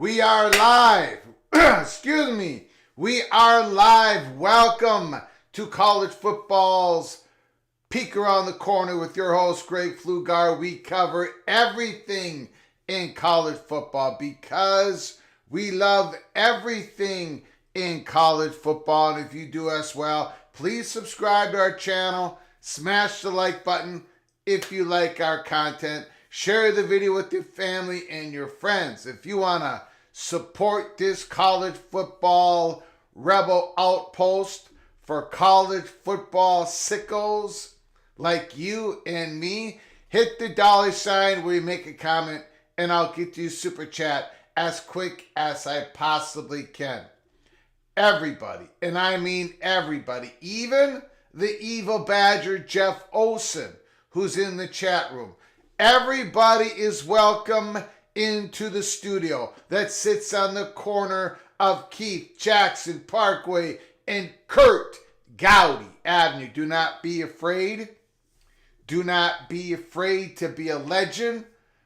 We are live. Excuse me. We are live. Welcome to college football's Peek Around the Corner with your host, Greg Flugar. We cover everything in college football because we love everything in college football. And if you do as well, please subscribe to our channel. Smash the like button if you like our content. Share the video with your family and your friends. If you want to support this college football rebel outpost for college football sickos like you and me, hit the dollar sign where you make a comment and I'll get you super chat as quick as I possibly can. Everybody, and I mean everybody, even the evil badger Jeff Olson, who's in the chat room. Everybody is welcome into the studio that sits on the corner of Keith Jackson Parkway and Kurt Gowdy Avenue. Do not be afraid. Do not be afraid to be a legend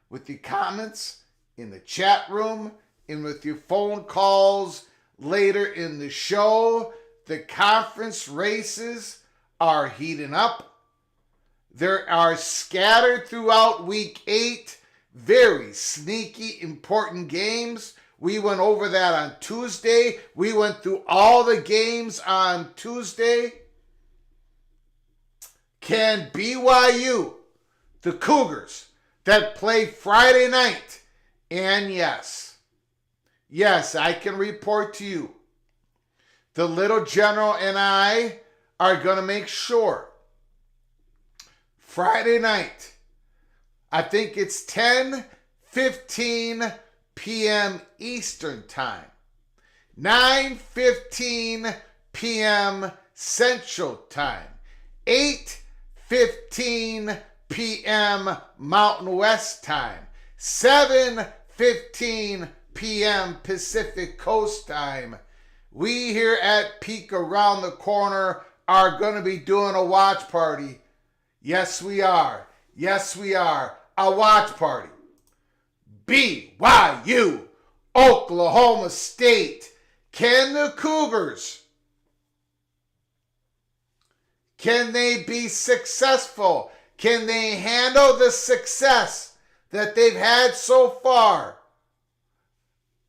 with your comments in the chat room and with your phone calls later in the show. The conference races are heating up. There are scattered throughout week 8 very sneaky, important games. We went over that on Tuesday. We went through all the games on Tuesday. Can BYU, the Cougars, that play Friday night, and yes, I can report to you, the little general and I are going to make sure Friday night, I think it's 10:15 p.m. Eastern Time, 9:15 p.m. Central Time, 8:15 p.m. Mountain West Time, 7:15 p.m. Pacific Coast Time. We here at Peek Around the Corner are going to be doing a watch party. Yes, we are. Yes, we are. A watch party. BYU, Oklahoma State. Can the Cougars, can they be successful? Can they handle the success that they've had so far?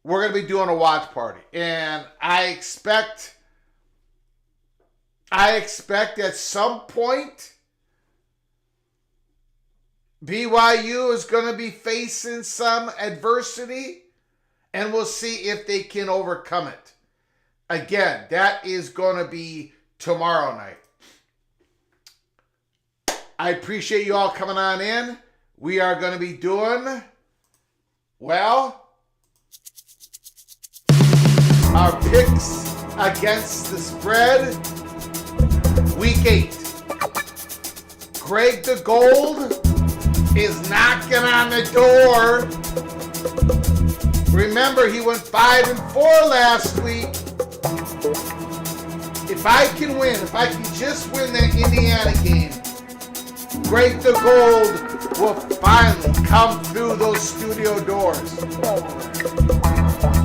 We're going to be doing a watch party. And I expect at some point BYU is going to be facing some adversity, and we'll see if they can overcome it. Again, that is going to be tomorrow night. I appreciate you all coming on in. We are going to be doing, well, our picks against the spread. Week 8. Greg the Gold is knocking on the door. Remember, he went 5-4 last week. If I can win, if I can just win that Indiana game, Greg the Gold will finally come through those studio doors.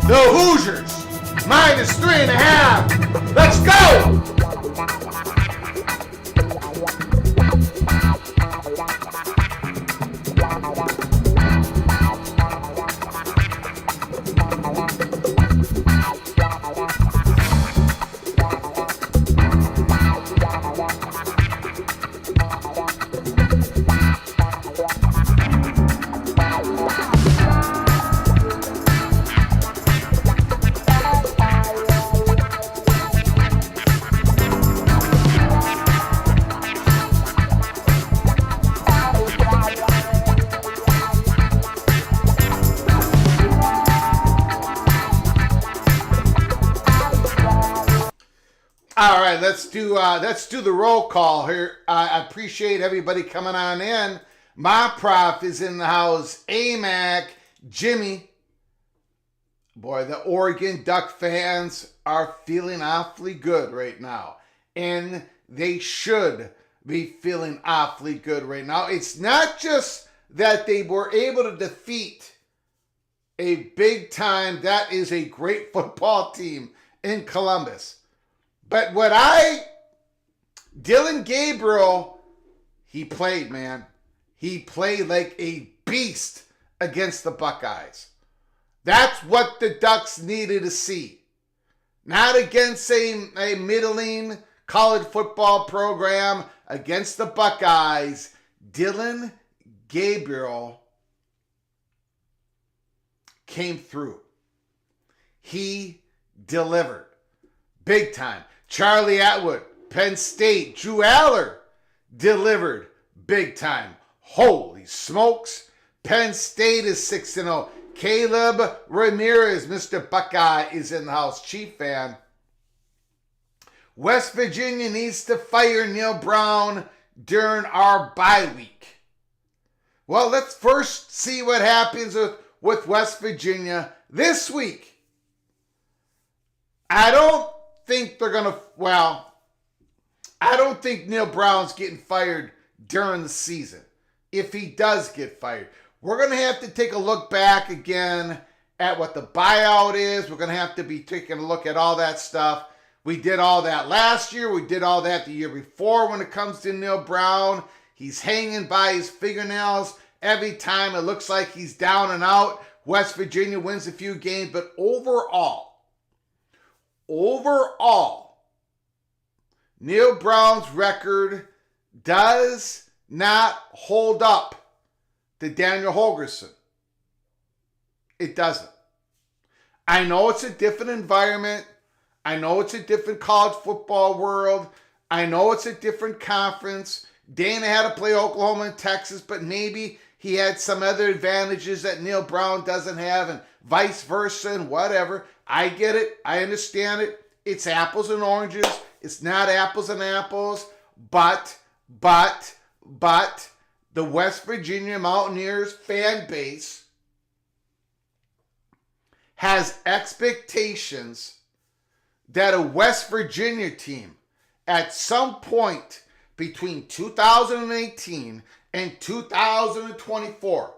The Hoosiers, -3.5. Let's go! All right, let's do the roll call here. I appreciate everybody coming on in. My prof is in the house. AMAC, Jimmy. Boy, the Oregon Duck fans are feeling awfully good right now. And they should be feeling awfully good right now. It's not just that they were able to defeat a big time, that is a great football team in Columbus. But Dylan Gabriel, he played, man. He played like a beast against the Buckeyes. That's what the Ducks needed to see. Not against a middling college football program, against the Buckeyes. Dylan Gabriel came through. He delivered. Big time. Charlie Atwood, Penn State, Drew Aller delivered big time. Holy smokes. Penn State is 6-0. Caleb Ramirez, Mr. Buckeye, is in the house. Chief fan. West Virginia needs to fire Neil Brown during our bye week. Well, let's first see what happens with West Virginia this week. I don't think Neil Brown's getting fired during the season. If he does get fired, we're going to have to take a look back again at what the buyout is. We're going to have to be taking a look at all that stuff. We did all that last year. We did all that the year before when it comes to Neil Brown. He's hanging by his fingernails every time. It looks like he's down and out. West Virginia wins a few games, but overall, Neil Brown's record does not hold up to Daniel Holgorsen. It doesn't. I know it's a different environment. I know it's a different college football world. I know it's a different conference. Dana had to play Oklahoma and Texas, but maybe he had some other advantages that Neil Brown doesn't have, and vice versa, and whatever. I get it. I understand it. it's apples and oranges. It's not apples and apples, but the West Virginia Mountaineers fan base has expectations that a West Virginia team at some point between 2018 and 2024,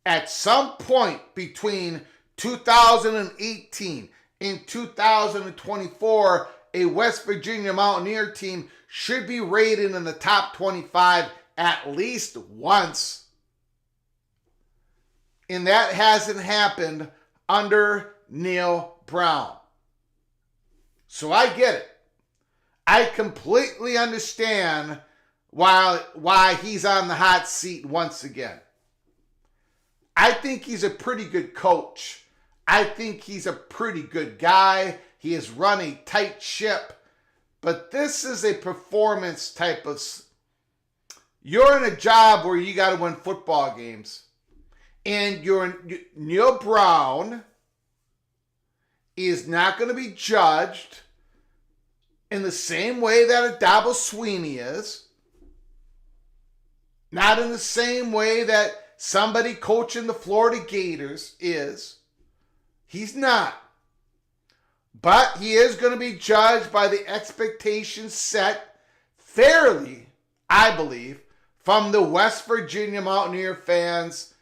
at some point between 2018 and 2024, a West Virginia Mountaineer team should be rated in the top 25 at least once. And that hasn't happened under Neil Brown. So I get it. I completely understand why he's on the hot seat once again. I think he's a pretty good coach. I think he's a pretty good guy. He has run a tight ship. But this is a performance type of... You're in a job where you got to win football games. And Neil Brown is not going to be judged in the same way that a Dabo Swinney is. Not in the same way that somebody coaching the Florida Gators is. He's not. But he is going to be judged by the expectations set fairly, I believe, from the West Virginia Mountaineer fans,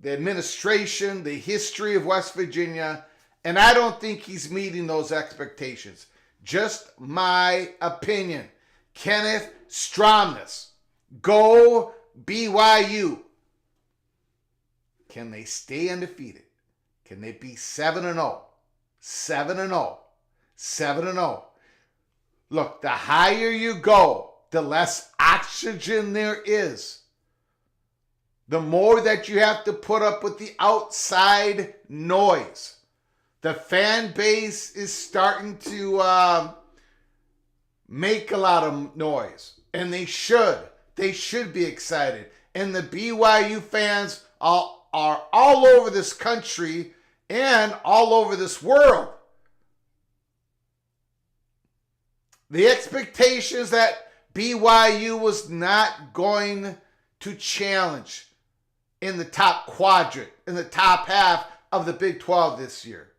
the administration, the history of West Virginia, and I don't think he's meeting those expectations. Just my opinion. Kenneth Stromness. Go BYU. Can they stay undefeated? Can they be 7-0? 7-0. 7-0. Look, the higher you go, the less oxygen there is. The more that you have to put up with the outside noise. The fan base is starting to make a lot of noise. And they should. They should be excited. And the BYU fans are all over this country and all over this world. The expectations that BYU was not going to challenge in the top quadrant, in the top half of the Big 12 this year.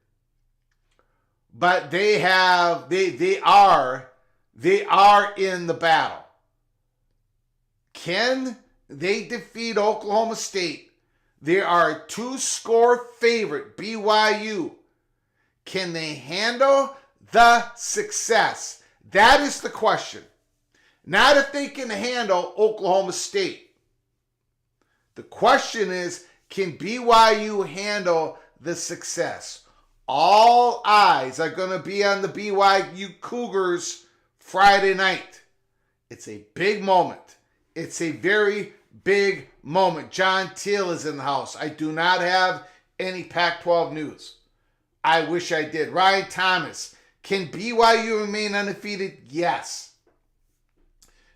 But they are in the battle. Can they defeat Oklahoma State? They are a 2-score favorite, BYU. Can they handle the success? That is the question. Not if they can handle Oklahoma State. The question is, can BYU handle the success? All eyes are going to be on the BYU Cougars Friday night. It's a big moment. It's a very big moment. John Teal is in the house. I do not have any Pac-12 news. I wish I did. Ryan Thomas. Can BYU remain undefeated? Yes.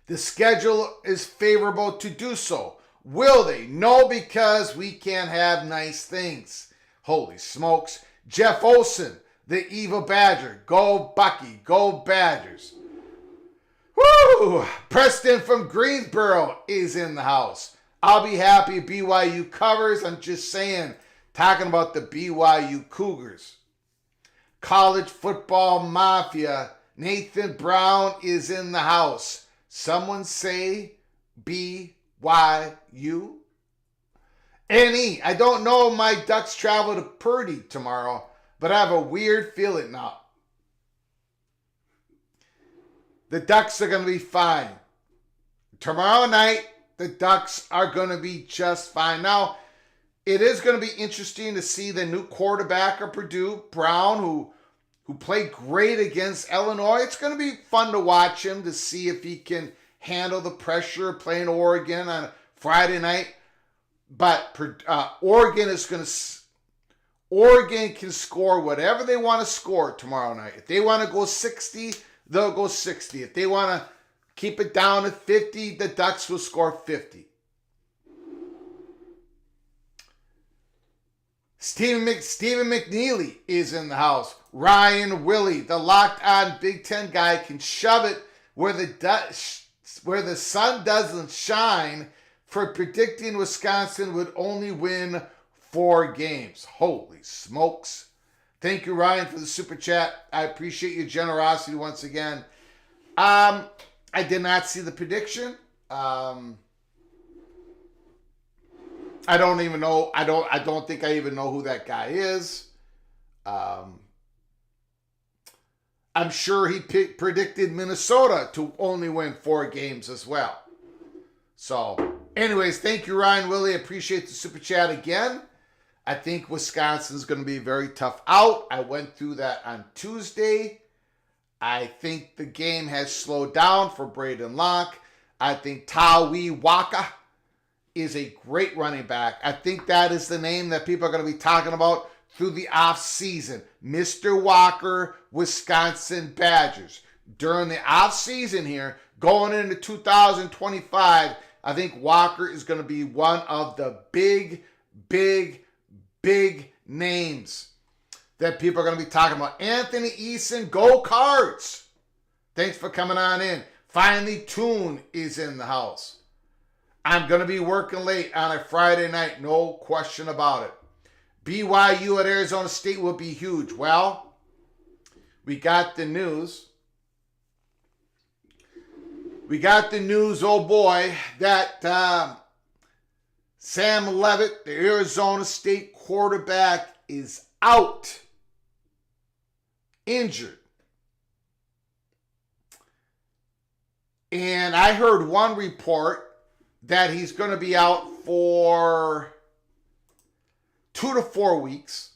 The schedule is favorable to do so. Will they? No, because we can't have nice things. Holy smokes. Jeff Olson, the Evil Badger. Go Bucky. Go Badgers. Woo! Preston from Greensboro is in the house. I'll be happy if BYU covers. I'm just saying, talking about the BYU Cougars. College Football Mafia. Nathan Brown is in the house. Someone say BYU. NE. I don't know if my Ducks travel to Purdy tomorrow, but I have a weird feeling now. The Ducks are going to be fine. Tomorrow night, the Ducks are going to be just fine. Now, it is going to be interesting to see the new quarterback of Purdue, Brown, who played great against Illinois. It's going to be fun to watch him to see if he can handle the pressure of playing Oregon on Friday night. But Oregon can score whatever they want to score tomorrow night. If they want to go 60, they'll go 60. If they want to keep it down at 50, the Ducks will score 50. Stephen McNeely is in the house. Ryan Willie, the locked on Big Ten guy, can shove it where the sun doesn't shine for predicting Wisconsin would only win 4 games. Holy smokes. Thank you, Ryan, for the super chat. I appreciate your generosity once again. I did not see the prediction. I don't even know. I don't think I even know who that guy is. I'm sure he predicted Minnesota to only win 4 games as well. So, anyways, thank you, Ryan Willie. Appreciate the super chat again. I think Wisconsin's going to be very tough out. I went through that on Tuesday. I think the game has slowed down for Braden Locke. I think Tawi Waka is a great running back. I think that is the name that people are going to be talking about through the offseason. Mr. Walker, Wisconsin Badgers. During the offseason here, going into 2025, I think Walker is going to be one of the big names that people are going to be talking about. Anthony Eason, go Cards. Thanks for coming on in. Finally, Toon is in the house. I'm going to be working late on a Friday night, no question about it. BYU at Arizona State will be huge. Well, we got the news. Oh boy, that Sam Leavitt, the Arizona State quarterback, is out. Injured. And I heard one report that he's going to be out for 2 to 4 weeks.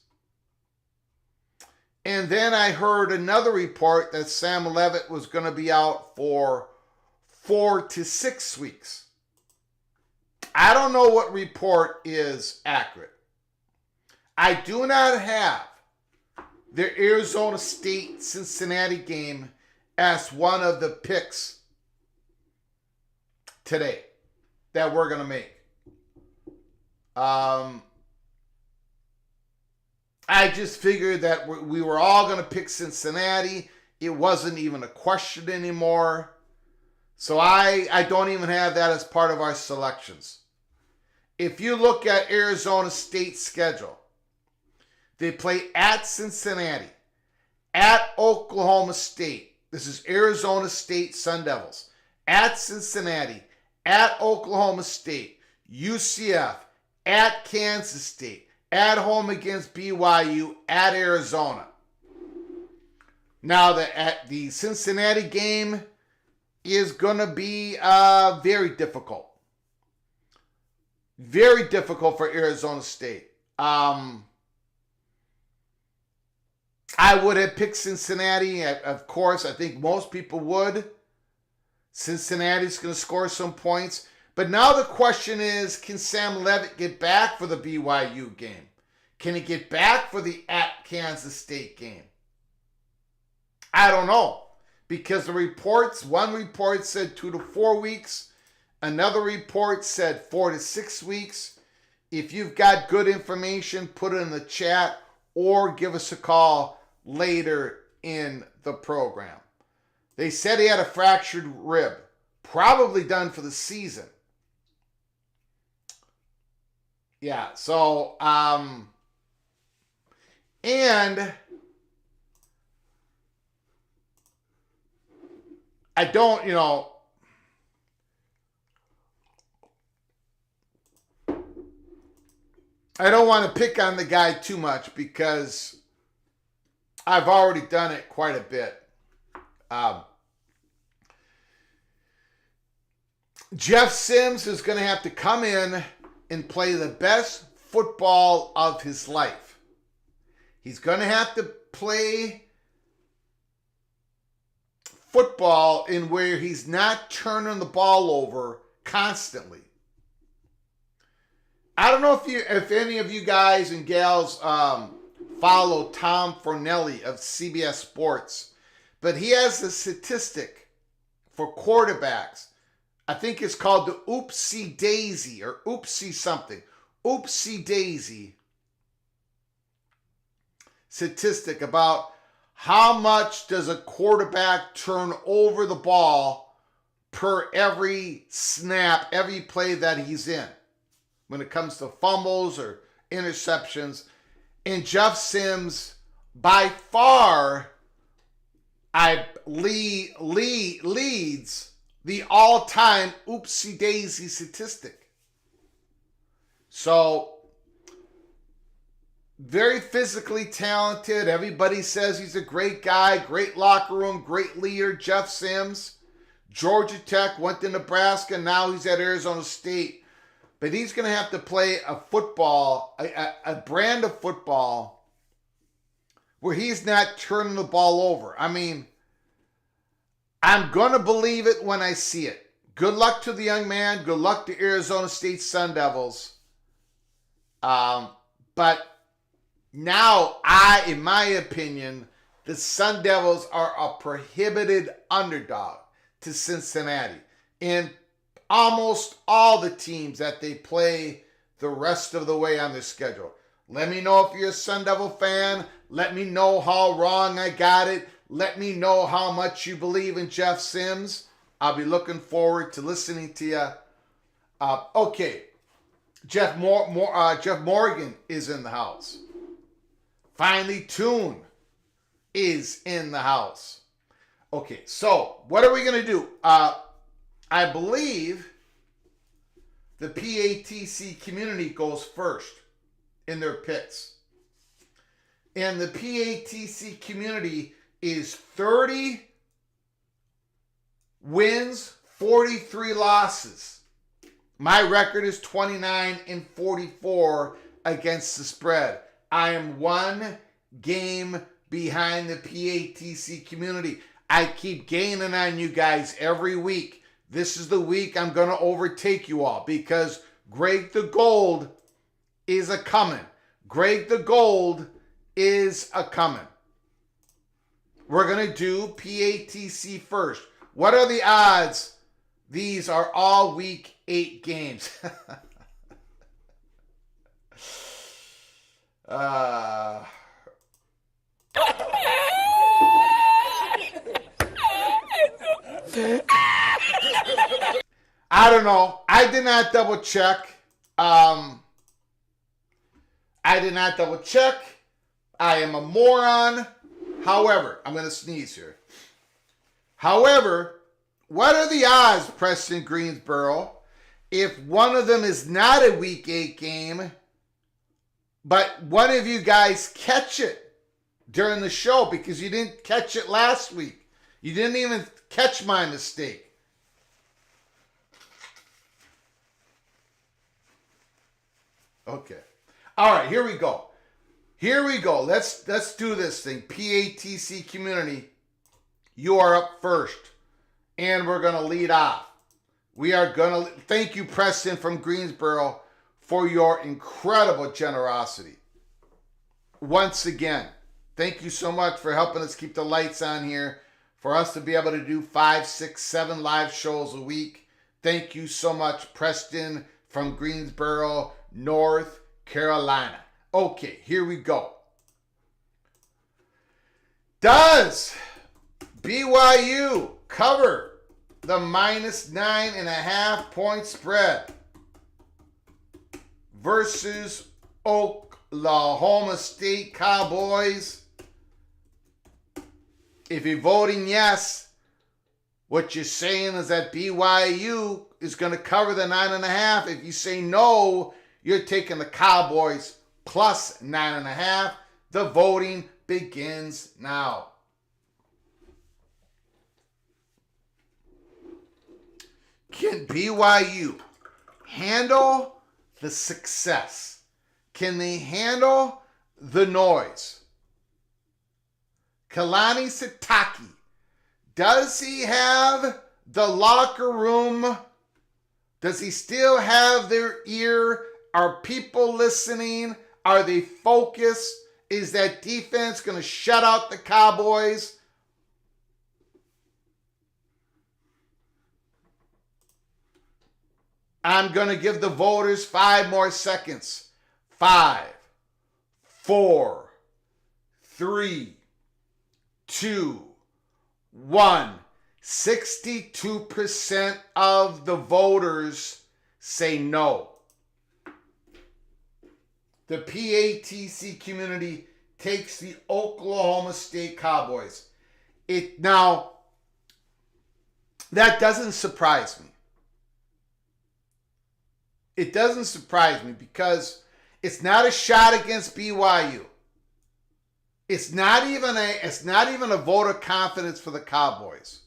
And then I heard another report that Sam Leavitt was going to be out for 4 to 6 weeks. I don't know what report is accurate. I do not have the Arizona State-Cincinnati game as one of the picks today that we're going to make. I just figured that we were all going to pick Cincinnati. It wasn't even a question anymore. So I don't even have that as part of our selections. If you look at Arizona State's schedule, they play at Cincinnati, at Oklahoma State. This is Arizona State Sun Devils. At Cincinnati, at Oklahoma State, UCF, at Kansas State, at home against BYU, at Arizona. Now, the Cincinnati game is going to be very difficult. Very difficult for Arizona State. I would have picked Cincinnati, of course. I think most people would. Cincinnati's going to score some points. But now the question is, can Sam Leavitt get back for the BYU game? Can he get back for the at Kansas State game? I don't know. Because the reports, one report said 2 to 4 weeks. Another report said 4 to 6 weeks. If you've got good information, put it in the chat or give us a call later in the program. They said he had a fractured rib, probably done for the season. Yeah, so, and I don't, I don't want to pick on the guy too much because I've already done it quite a bit. Jeff Sims is going to have to come in and play the best football of his life. He's going to have to play football in where he's not turning the ball over constantly. I don't know if any of you guys and gals follow Tom Fornelli of CBS Sports, but he has a statistic for quarterbacks. I think it's called the oopsie daisy or oopsie something. Oopsie daisy. statistic about how much does a quarterback turn over the ball per every snap, every play that he's in when it comes to fumbles or interceptions. And Jeff Sims, by far, leads the all-time oopsie-daisy statistic. So, very physically talented. Everybody says he's a great guy, great locker room, great leader. Jeff Sims, Georgia Tech, went to Nebraska, now he's at Arizona State. But he's going to have to play a football, a brand of football where he's not turning the ball over. I mean, I'm going to believe it when I see it. Good luck to the young man. Good luck to Arizona State Sun Devils. But now, in my opinion, the Sun Devils are a prohibited underdog to Cincinnati in almost all the teams that they play the rest of the way on their schedule. Let me know if you're a Sun Devil fan. Let me know how wrong I got it. Let me know how much you believe in Jeff Sims. I'll be looking forward to listening to you. Okay, Jeff Morgan is in the house. Finally, Toon is in the house. Okay, so what are we going to do? I believe the PATC community goes first in their picks. And the PATC community is 30 wins, 43 losses. My record is 29-44 against the spread. I am one game behind the PATC community. I keep gaining on you guys every week. This is the week I'm going to overtake you all because Greg the Gold is a coming. Greg the Gold is a coming. We're going to do PATC first. What are the odds? These are all week 8 games. I don't know. I did not double check. I am a moron. However, I'm going to sneeze here. However, what are the odds, Preston Greensboro, if one of them is not a week 8 game, but one of you guys catch it during the show because you didn't catch it last week? You didn't even catch my mistake. Okay. All right, here we go. Let's do this thing. PATC community, you are up first. And we're going to lead off. We are going to thank you, Preston from Greensboro, for your incredible generosity. Once again, thank you so much for helping us keep the lights on here, for us to be able to do 5, 6, 7 live shows a week. Thank you so much, Preston from Greensboro, North Carolina. Okay, here we go. Does BYU cover the -9.5 point spread versus Oklahoma State Cowboys? If you're voting yes, what you're saying is that BYU is going to cover the 9.5. If you say no, you're taking the Cowboys plus 9.5. The voting begins now. Can BYU handle the success? Can they handle the noise? Kalani Sitake, does he have the locker room? Does he still have their ear? Are people listening? Are they focused? Is that defense going to shut out the Cowboys? I'm going to give the voters 5 more seconds. 5, 4, 3, 2, 1. 62% of the voters say no. The PATC community takes the Oklahoma State Cowboys. Now, that doesn't surprise me. It doesn't surprise me because it's not a shot against BYU. It's not even a vote of confidence for the Cowboys.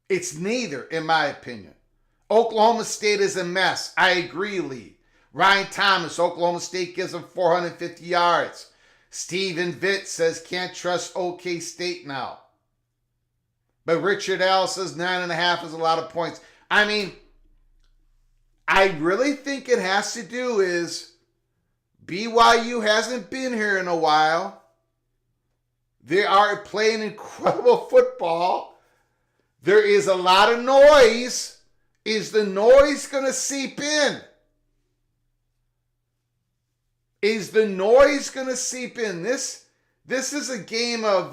It's neither, in my opinion. Oklahoma State is a mess. I agree, Lee. Ryan Thomas, Oklahoma State gives them 450 yards. Steven Vitt says can't trust OK State now. But Richard L says 9.5 is a lot of points. I mean, I really think it has to do is BYU hasn't been here in a while. They are playing incredible football. There is a lot of noise. Is the noise going to seep in? Is the noise going to seep in? This is a game of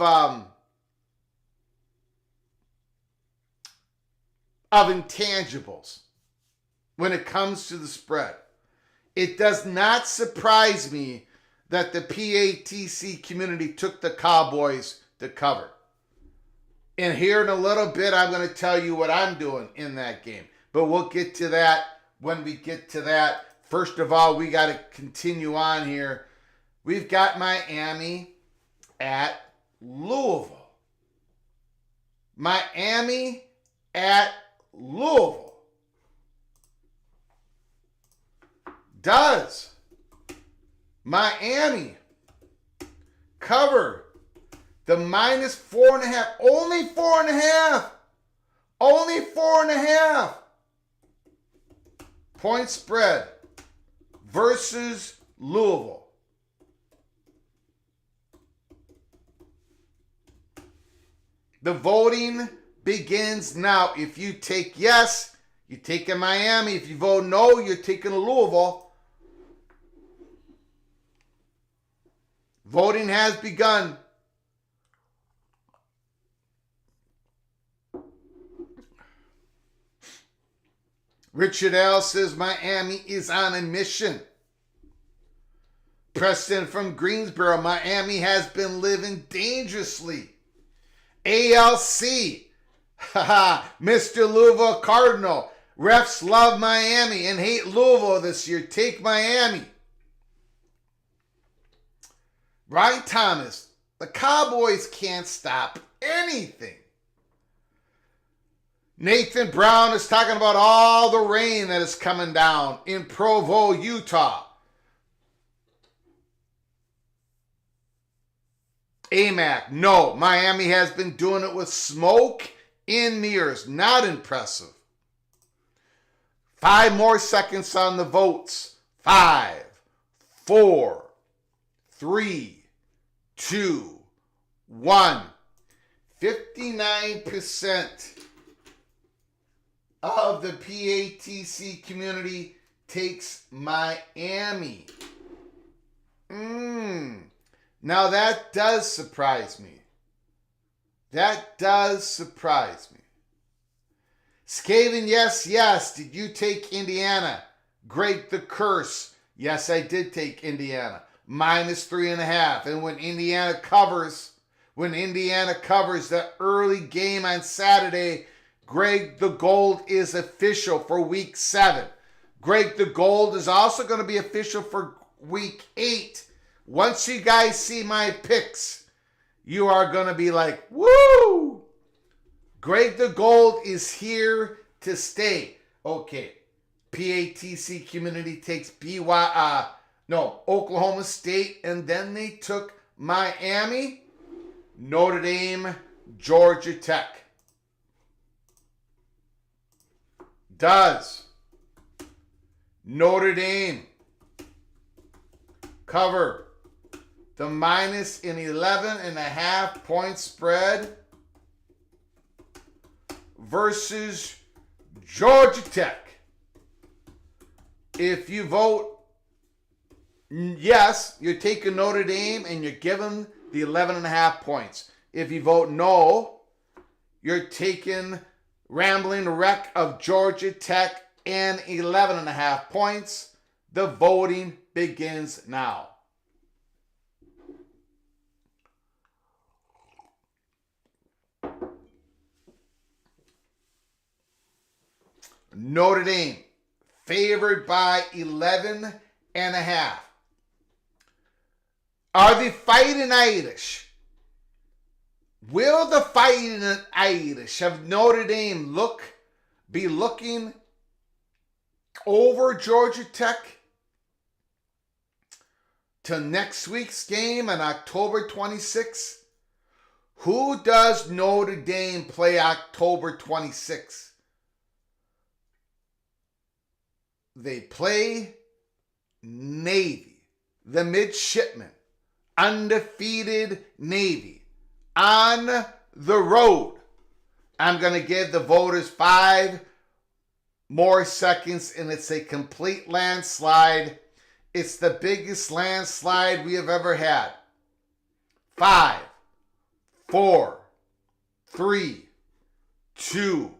intangibles when it comes to the spread. It does not surprise me that the PATC community took the Cowboys to cover. And here in a little bit, I'm going to tell you what I'm doing in that game. But we'll get to that when we get to that. First of all, we got to continue on here. We've got Miami at Louisville. Miami at Louisville. Does Miami cover the minus 4.5? Only 4.5. Only 4.5 point spread versus Louisville. The voting begins now. If you take yes, you're taking Miami. If you vote no, you're taking Louisville. Voting has begun. Richard L. says Miami is on a mission. Preston from Greensboro, Miami has been living dangerously. ALC, Mr. Louisville Cardinal, refs love Miami and hate Louisville this year. Take Miami. Ryan Thomas, the Cowboys can't stop anything. Nathan Brown is talking about all the rain that is coming down in Provo, Utah. AMAC, no, Miami has been doing it with smoke and mirrors. Not impressive. 5 more seconds on the votes. 5, 4, 3, 2, 1. 59% of the PATC community takes Miami. Now that does surprise me. That does surprise me. Skaven, yes. Did you take Indiana? Greg the Curse. Yes, I did take Indiana. Minus 3.5. And when Indiana covers that early game on Saturday, Greg the Gold is official for week 7. Greg the Gold is also going to be official for week 8. Once you guys see my picks, you are going to be like, woo! Greg the Gold is here to stay. Okay, PATC community takes Oklahoma State, and then they took Miami, Notre Dame, Georgia Tech. Does Notre Dame cover the minus an 11.5 point spread versus Georgia Tech? If you vote yes, you're taking Notre Dame and you're giving the 11.5 points. If you vote no, you're taking Rambling Wreck of Georgia Tech and 11.5 points. The voting begins now. Notre Dame favored by 11.5. Are the Fighting Irish? Will the Fighting Irish of Notre Dame be looking over Georgia Tech to next week's game on October 26th? Who does Notre Dame play October 26th? They play Navy, the midshipmen, undefeated Navy, on the road. I'm going to give the voters 5 more seconds, and it's a complete landslide. It's the biggest landslide we have ever had. 5, 4, 3, 2,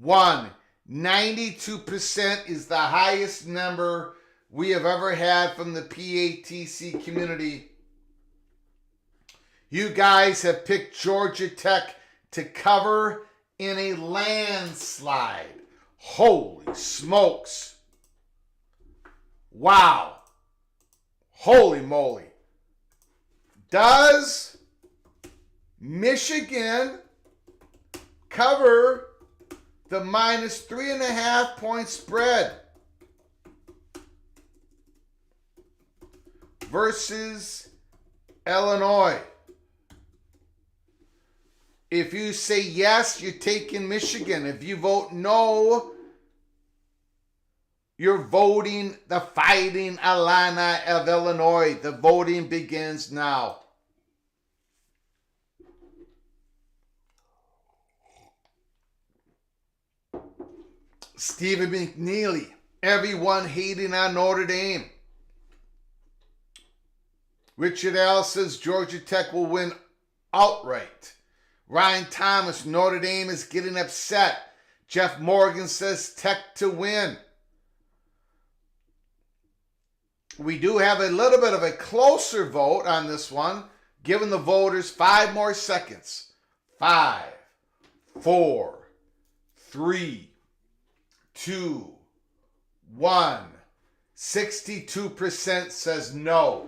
1. 92% is the highest number we have ever had from the PATC community. You guys have picked Georgia Tech to cover in a landslide. Holy smokes. Wow. Holy moly. Does Michigan cover the minus 3.5 point spread versus Illinois? If you say yes, you're taking Michigan. If you vote no, you're voting the Fighting Illini of Illinois. The voting begins now. Stephen McNeely, everyone hating on Notre Dame. Richard L. says Georgia Tech will win outright. Ryan Thomas, Notre Dame is getting upset. Jeff Morgan says Tech to win. We do have a little bit of a closer vote on this one, giving the voters 5 more seconds. 5, 4, 3, 2, 1. 62% says no.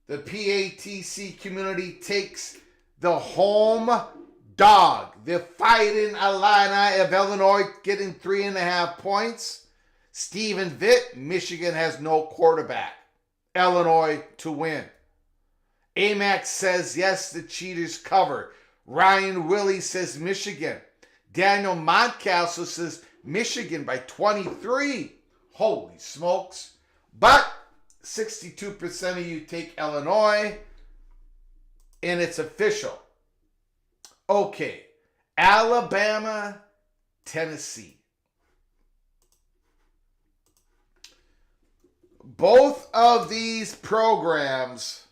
The PATC community takes the home dog. The Fighting Illini of Illinois getting 3.5 points. Stephen Vitt, Michigan has no quarterback. Illinois to win. Amax says yes, the Cheaters cover. Ryan Willie says Michigan. Daniel Montcastle says Michigan by 23. Holy smokes. But 62% of you take Illinois, and it's official. Okay, Alabama, Tennessee. Both of these programs,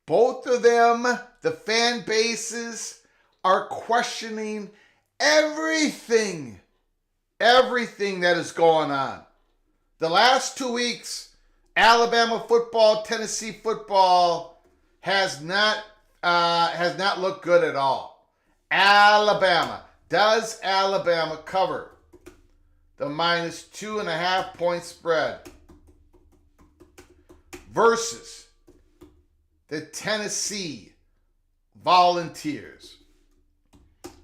both of them, the fan bases are questioning everything that is going on. The last 2 weeks, Alabama football, Tennessee football has not looked good at all. Alabama. Does Alabama cover the minus 2.5 point spread versus the Tennessee Volunteers?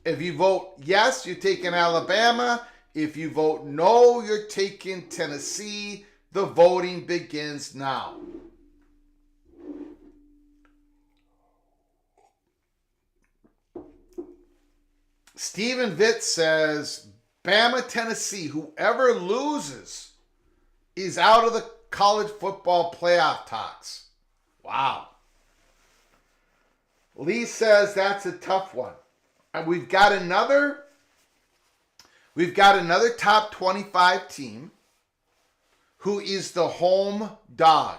If you vote yes, you're taking Alabama. If you vote no, you're taking Tennessee. The voting begins now. Stephen Vitt says, Bama, Tennessee, whoever loses is out of the college football playoff talks. Wow. Lee says that's a tough one. And we've got another We've got another top 25 team who is the home dog.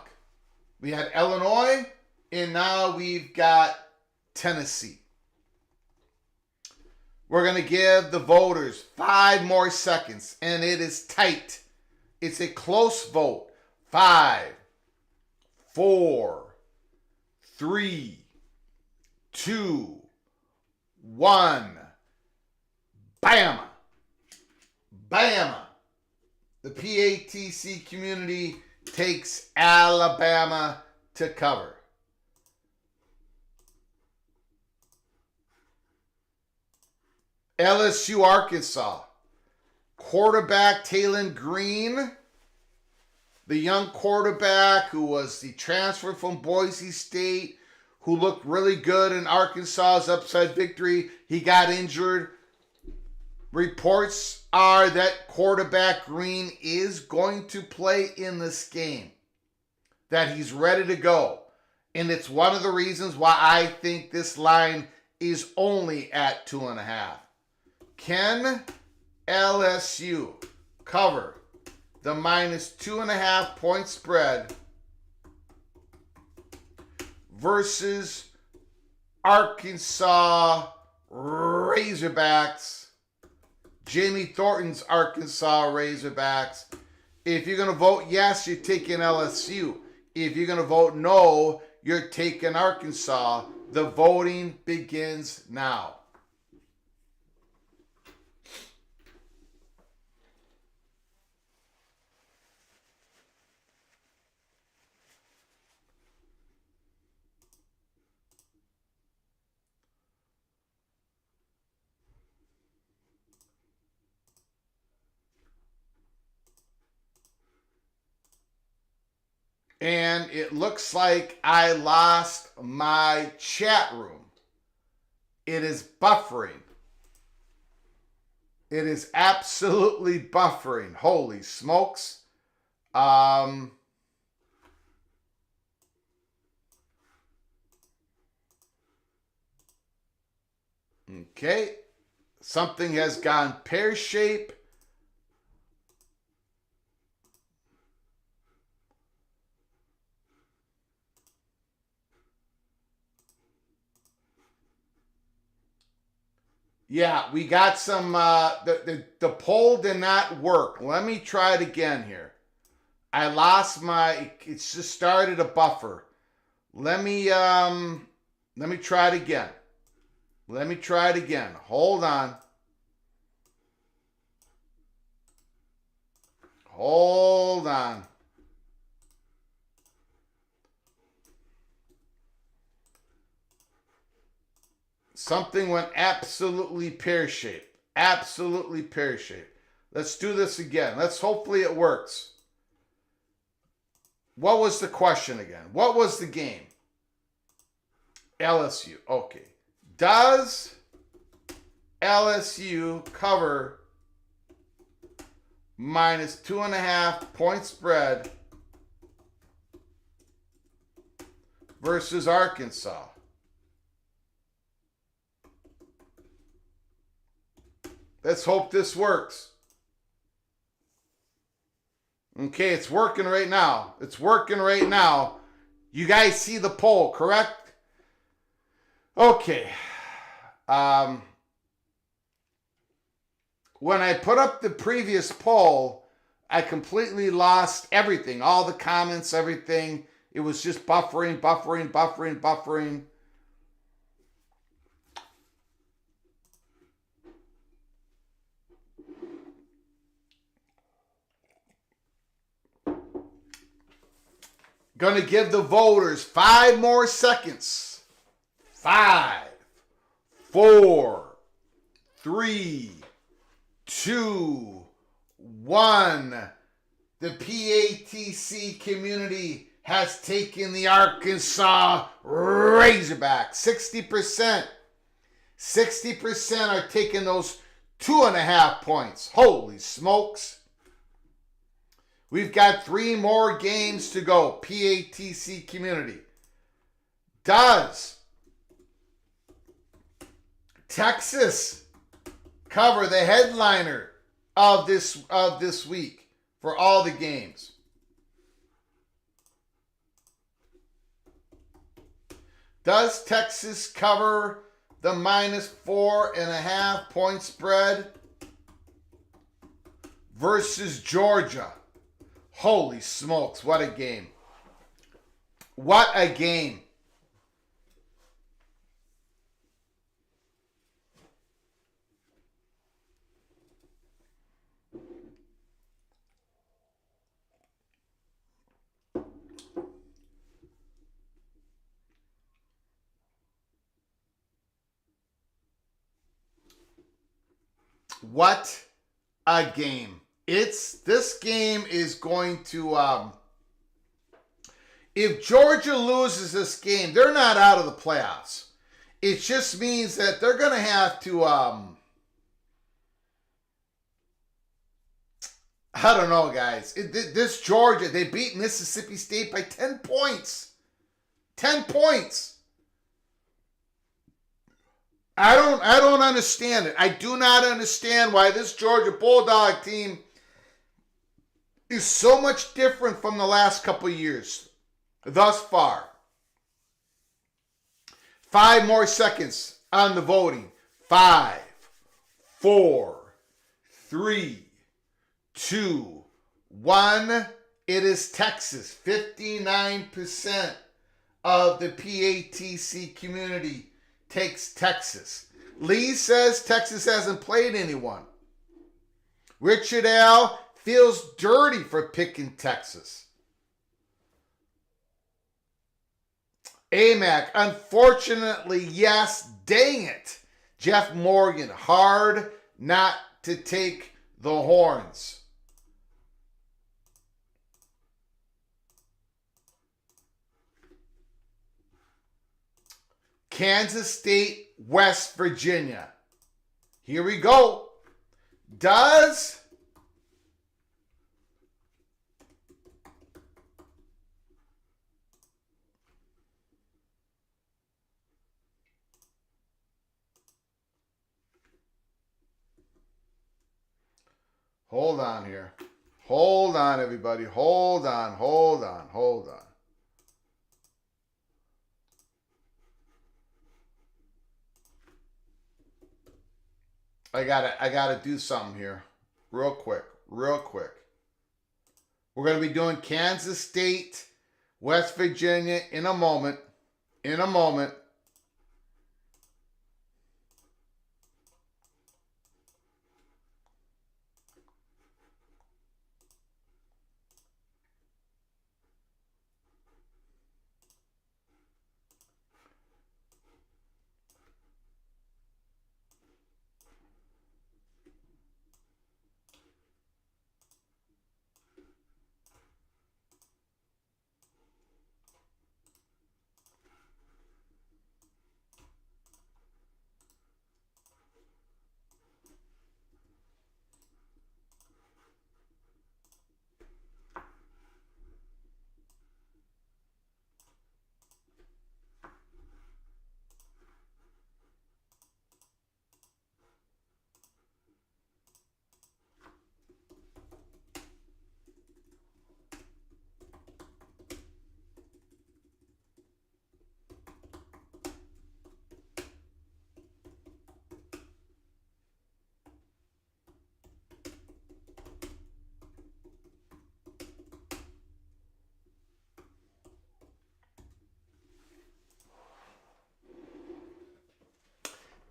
We had Illinois, and now we've got Tennessee. We're going to give the voters 5 more seconds, and it is tight. It's a close vote. 5, 4, 3, 2, 1. Bama. Bama. The PATC community takes Alabama to cover. LSU, Arkansas. Quarterback Talon Green, the young quarterback who was the transfer from Boise State, who looked really good in Arkansas's upset victory. He got injured. Reports are that quarterback Green is going to play in this game, that he's ready to go. And it's one of the reasons why I think this line is only at 2.5. Can LSU cover the -2.5 point spread versus Arkansas Razorbacks? Jamie Thornton's Arkansas Razorbacks. If you're going to vote yes, you're taking LSU. If you're going to vote no, you're taking Arkansas. The voting begins now. And it looks like I lost my chat room. It is buffering. It is absolutely buffering. Holy smokes. Okay. Something has gone pear-shaped. Yeah, we got some, the poll did not work. Let me try it again here. I lost it's just started a buffer. Let me try it again. Let me try it again. Hold on. Hold on. Something went absolutely pear-shaped. Absolutely pear-shaped. Let's do this again. Hopefully it works. What was the question again? What was the game? LSU. Okay. Does LSU cover -2.5 point spread versus Arkansas? Let's hope this works. Okay, it's working right now. It's working right now. You guys see the poll, correct? Okay. When I put up the previous poll, I completely lost everything. All the comments, everything. It was just buffering. Going to give the voters 5 more seconds. 5, 4, 3, 2, 1. The PATC community has taken the Arkansas Razorbacks. 60%. 60% are taking those 2.5 points. Holy smokes. We've got 3 more games to go. PATC community. Does Texas cover the headliner of this week for all the games. Does Texas cover the -4.5 point spread versus Georgia? Holy smokes, what a game. What a game. What a game. This game is going to if Georgia loses this game, they're not out of the playoffs. It just means that they're going to have to I don't know, guys. This Georgia, they beat Mississippi State by 10 points. 10 points. I don't understand it. I do not understand why this Georgia Bulldog team is so much different from the last couple of years thus far. 5 more seconds on the voting. 5, 4, 3, 2, 1. It is Texas. 59% of the PATC community takes Texas. Lee says Texas hasn't played anyone. Richard L. feels dirty for picking Texas. AMAC, unfortunately, yes, dang it. Jeff Morgan, hard not to take the horns. Kansas State, West Virginia. Here we go. Does hold on here. Hold on, everybody. Hold on. I gotta do something here. Real quick. We're gonna be doing Kansas State, West Virginia in a moment.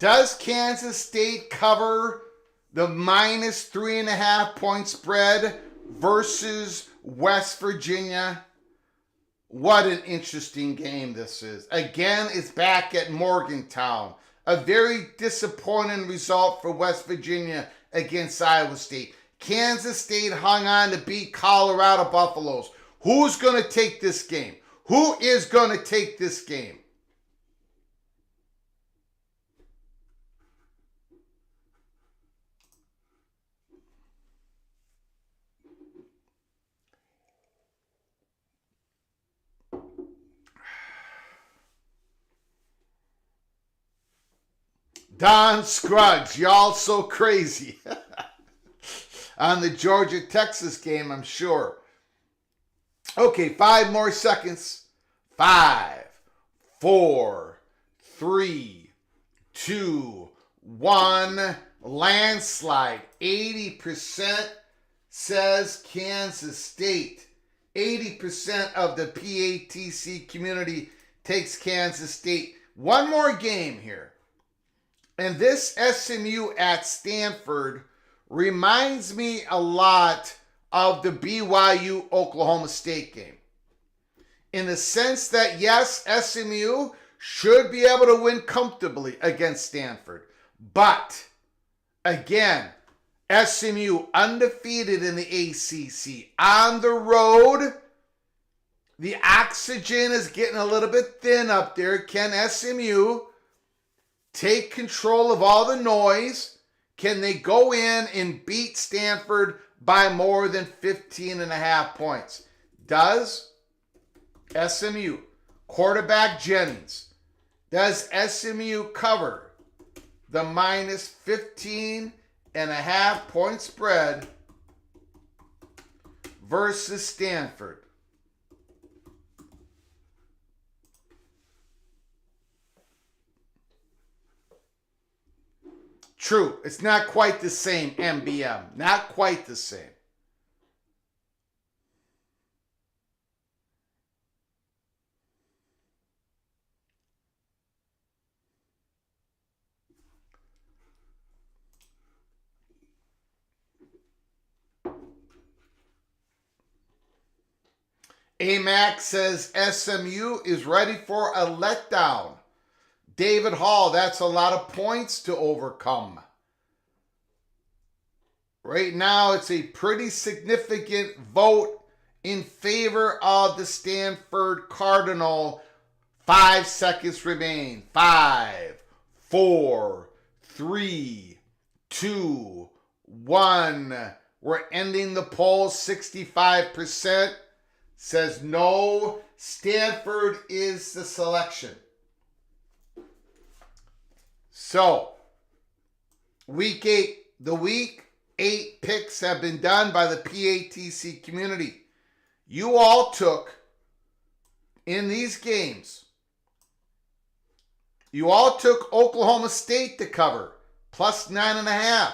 Does Kansas State cover the -3.5 point spread versus West Virginia? What an interesting game this is. Again, it's back at Morgantown. A very disappointing result for West Virginia against Iowa State. Kansas State hung on to beat Colorado Buffaloes. Who's going to take this game? Who is going to take this game? Don Scruggs, y'all so crazy. on the Georgia-Texas game, I'm sure. Okay, 5 more seconds. 5, 4, 3, 2, 1. Landslide. 80% says Kansas State. 80% of the PATC community takes Kansas State. One more game here. And this SMU at Stanford reminds me a lot of the BYU Oklahoma State game. In the sense that, yes, SMU should be able to win comfortably against Stanford. But, again, SMU undefeated in the ACC. On the road, the oxygen is getting a little bit thin up there. Can SMU take control of all the noise? Can they go in and beat Stanford by more than 15.5 points? Does SMU, quarterback Jennings, does SMU cover the minus 15.5 point spread versus Stanford? True, it's not quite the same, MBM. Not quite the same. AMAC says SMU is ready for a letdown. David Hall, that's a lot of points to overcome. Right now, it's a pretty significant vote in favor of the Stanford Cardinal. 5 seconds remain. 5, 4, 3, 2, 1. We're ending the poll. 65% says no. Stanford is the selection. So, week 8, the week 8 picks have been done by the PATC community. You all took, in these games, you all took Oklahoma State to cover, plus 9.5.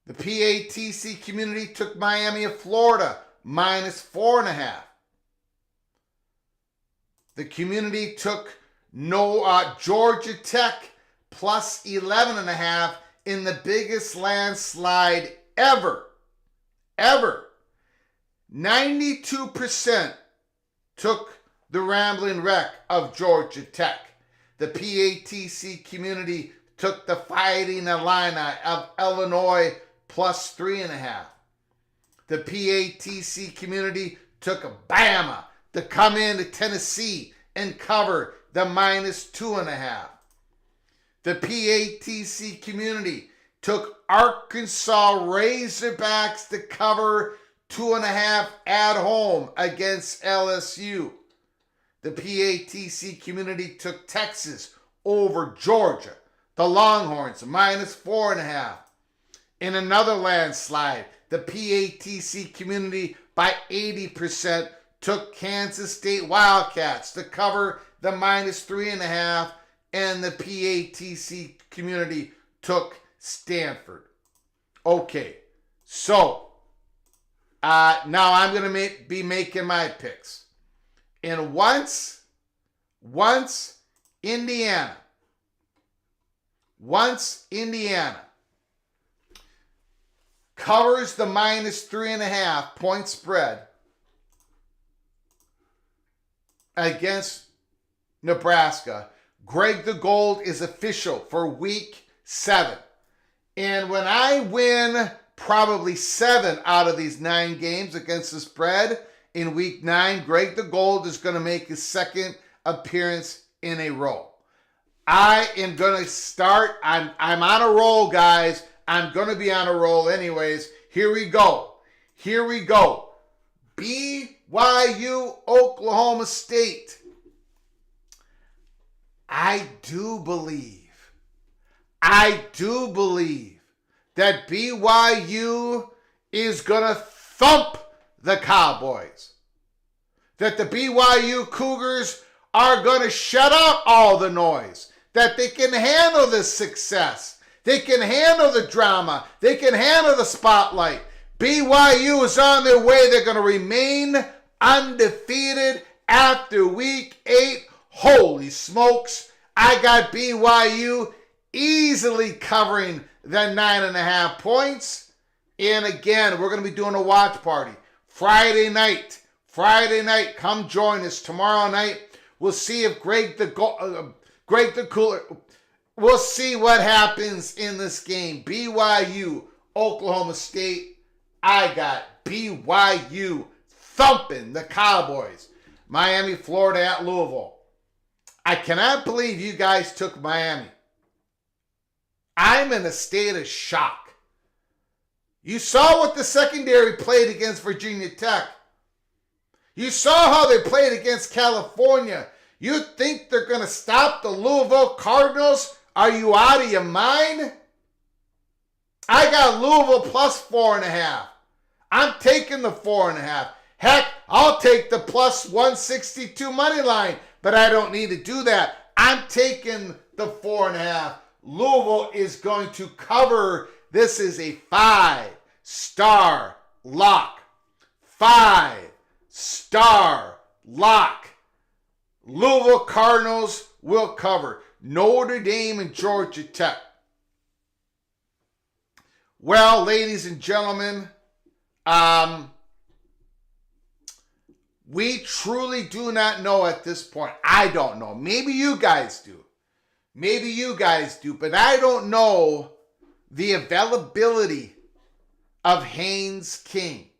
The PATC community took Miami of Florida, minus 4.5. The community took Georgia Tech plus 11.5 in the biggest landslide ever. 92% took the Rambling Wreck of Georgia Tech. The PATC community took the Fighting Illini of Illinois plus 3.5. The PATC community took Bama to come into Tennessee and cover the minus 2.5. The PATC community took Arkansas Razorbacks to cover 2.5 at home against LSU. The PATC community took Texas over Georgia. The Longhorns minus 4.5. In another landslide, the PATC community by 80% took Kansas State Wildcats to cover the minus 3.5, and the PATC community took Stanford. Okay, so now I'm going to be making my picks. And once Indiana covers the minus 3.5 point spread against Nebraska, Greg the Gold is official for week 7. And when I win probably 7 out of these 9 games against the spread in week 9, Greg the Gold is going to make his second appearance in a row. I am going to start. I'm on a roll, guys. I'm going to be on a roll anyways. Here we go. BYU, Oklahoma State. I do believe that BYU is going to thump the Cowboys. That the BYU Cougars are going to shut out all the noise. That they can handle the success. They can handle the drama. They can handle the spotlight. BYU is on their way. They're going to remain undefeated after week 8. Holy smokes. I got BYU easily covering the 9.5 points. And again, we're going to be doing a watch party. Friday night, come join us. Tomorrow night, we'll see if Greg the Cooler, we'll see what happens in this game. BYU, Oklahoma State. I got BYU thumping the Cowboys. Miami, Florida at Louisville. I cannot believe you guys took Miami. I'm in a state of shock. You saw what the secondary played against Virginia Tech. You saw how they played against California. You think they're going to stop the Louisville Cardinals? Are you out of your mind? I got Louisville plus 4.5. I'm taking the 4.5. Heck, I'll take the plus 162 money line, but I don't need to do that. I'm taking the 4.5. Louisville is going to cover. This is a 5-star lock. 5-star lock. Louisville Cardinals will cover. Notre Dame and Georgia Tech. Well, ladies and gentlemen, we truly do not know at this point. I don't know. Maybe you guys do. But I don't know the availability of Haynes King.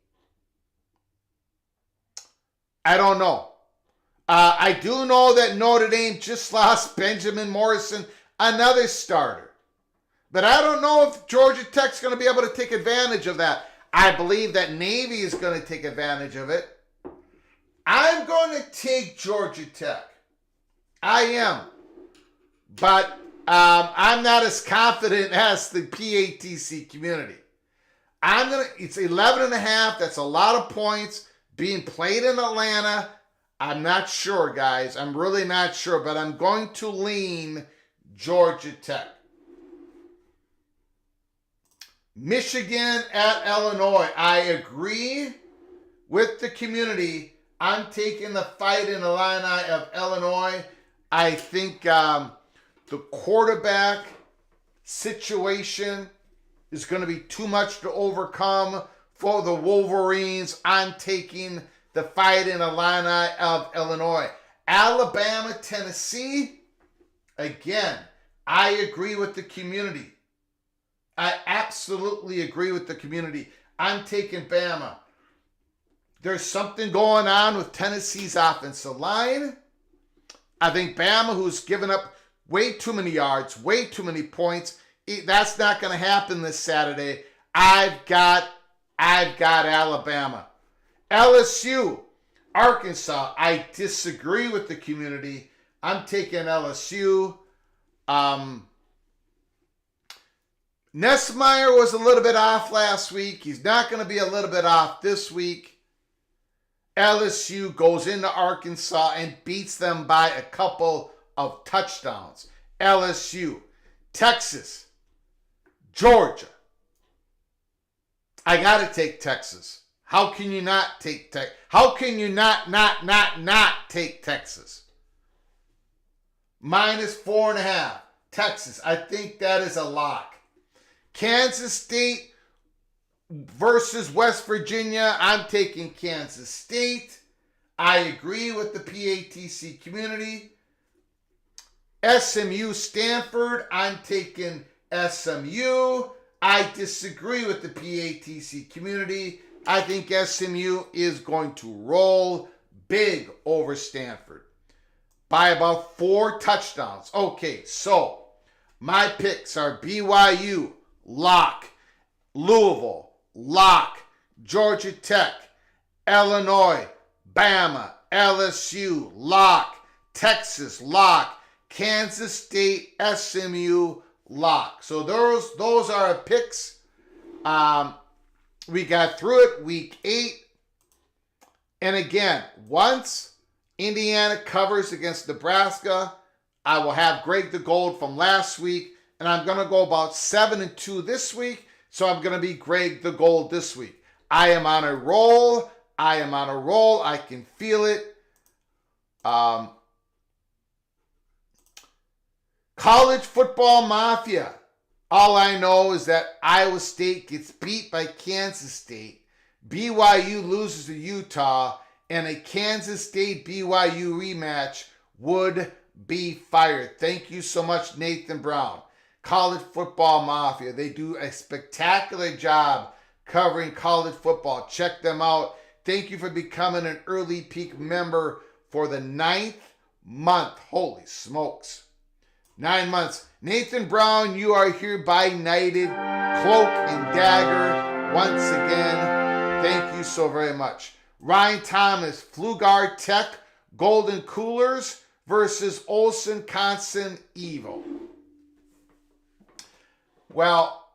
I don't know. I do know that Notre Dame just lost Benjamin Morrison, another starter. But I don't know if Georgia Tech's going to be able to take advantage of that. I believe that Navy is going to take advantage of it. I'm going to take Georgia Tech. I am. But I'm not as confident as the PATC community. It's 11.5. That's a lot of points being played in Atlanta. I'm not sure, guys. I'm really not sure, but I'm going to lean Georgia Tech. Michigan at Illinois. I agree with the community. I'm taking the Fighting Illini of Illinois. I think the quarterback situation is going to be too much to overcome for the Wolverines. I'm taking the Fighting Illini of Illinois. Alabama, Tennessee. Again, I agree with the community. I absolutely agree with the community. I'm taking Bama. There's something going on with Tennessee's offensive line. I think Bama, who's given up way too many yards, way too many points, that's not going to happen this Saturday. I've got Alabama. LSU, Arkansas. I disagree with the community. I'm taking LSU. Nessmeyer was a little bit off last week. He's not going to be a little bit off this week. LSU goes into Arkansas and beats them by a couple of touchdowns. LSU, Texas, Georgia. I got to take Texas. How can you not take Texas? How can you not take Texas? Minus 4.5. Texas. I think that is a lock. Kansas State versus West Virginia. I'm taking Kansas State. I agree with the PATC community. SMU Stanford. I'm taking SMU. I disagree with the PATC community. I think SMU is going to roll big over Stanford by about 4 touchdowns. Okay, so my picks are BYU, lock. Louisville, lock. Georgia Tech, Illinois, Bama, LSU, lock. Texas, lock. Kansas State, SMU, lock. So those are our picks We got through it week 8. And again, once Indiana covers against Nebraska, I will have Greg the Gold from last week. And I'm going to go about 7-2 this week. So I'm going to be Greg the Gold this week. I am on a roll. I can feel it. College football mafia. All I know is that Iowa State gets beat by Kansas State. BYU loses to Utah. And a Kansas State BYU rematch would be fired. Thank you so much, Nathan Brown. College football mafia. They do a spectacular job covering college football. Check them out. Thank you for becoming an early peak member for the 9th month. Holy smokes. 9 months. Nathan Brown, you are hereby knighted. Cloak and dagger. Once again, thank you so very much. Ryan Thomas, Flugar Tech, Golden Coolers versus Olson Constant Evil. Well,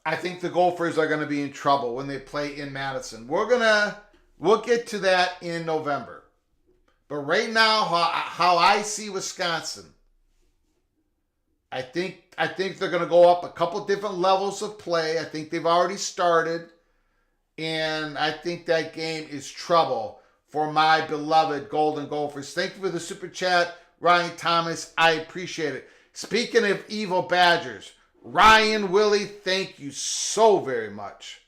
I think the Gophers are going to be in trouble when they play in Madison. We'll get to that in November. But right now, how I see Wisconsin, I think they're going to go up a couple different levels of play. I think they've already started. And I think that game is trouble for my beloved Golden Gophers. Thank you for the super chat, Ryan Thomas. I appreciate it. Speaking of evil Badgers, Ryan Willie, thank you so very much.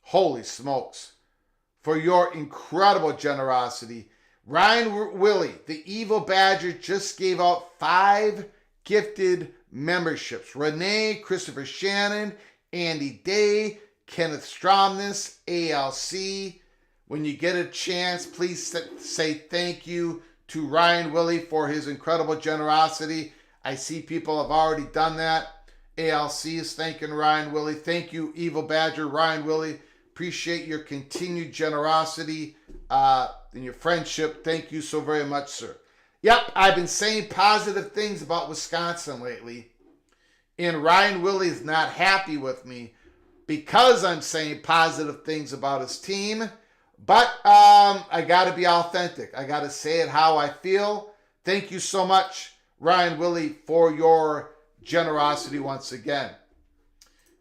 Holy smokes. For your incredible generosity. Ryan Willie, the evil Badger, just gave out 5 gifted memberships. Renee, Christopher Shannon, Andy Day, Kenneth Stromness, ALC. When you get a chance, please say thank you to Ryan Willie for his incredible generosity. I see people have already done that. ALC is thanking Ryan Willie. Thank you, Evil Badger, Ryan Willie. Appreciate your continued generosity and your friendship. Thank you so very much, sir. Yep, I've been saying positive things about Wisconsin lately. And Ryan Willie is not happy with me because I'm saying positive things about his team. But I got to be authentic. I got to say it how I feel. Thank you so much, Ryan Willie, for your generosity once again.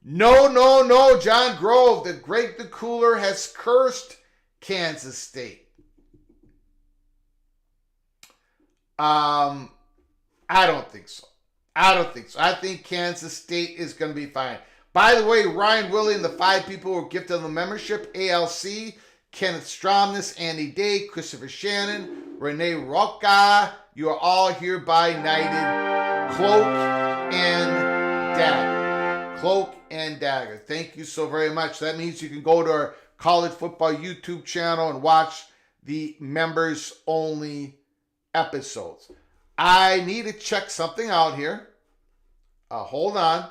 No, John Grove. The Greg the Cooler has cursed Kansas State. I don't think so. I think Kansas State is going to be fine. By the way, Ryan Willie and the 5 people who were gifted the membership, ALC, Kenneth Stromness, Andy Day, Christopher Shannon, Renee Rocca, you are all hereby knighted. Cloak and Dagger. Cloak and Dagger. Thank you so very much. That means you can go to our college football YouTube channel and watch the members only episodes. I need to check something out here. Hold on.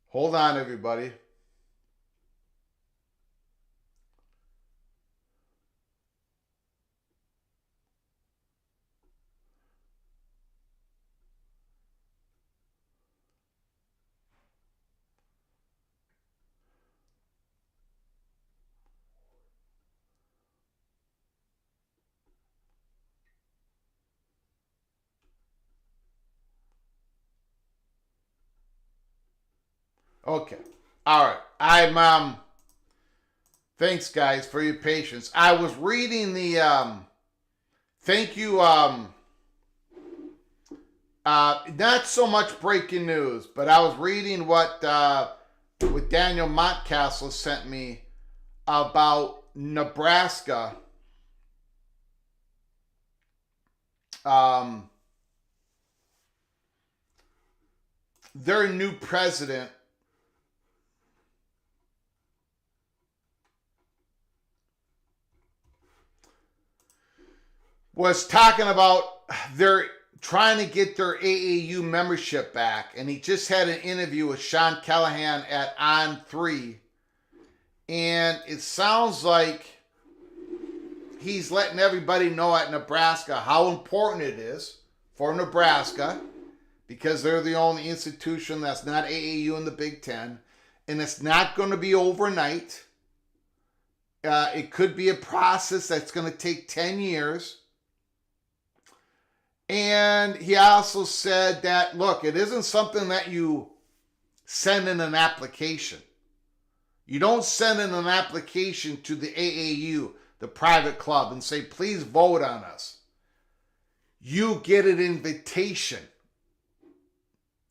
Hold on, everybody. Okay. All right. Thanks guys for your patience. I was reading the thank you not so much breaking news, but I was reading what Daniel Montcastle sent me about Nebraska. Their new president was talking about they're trying to get their AAU membership back, and he just had an interview with Sean Callahan at On3, and it sounds like he's letting everybody know at Nebraska how important it is for Nebraska, because they're the only institution that's not AAU in the Big Ten, and it's not going to be overnight. It could be a process that's going to take 10 years. And he also said that, look, it isn't something that you send in an application. You don't send in an application to the AAU, the private club, and say, please vote on us. You get an invitation.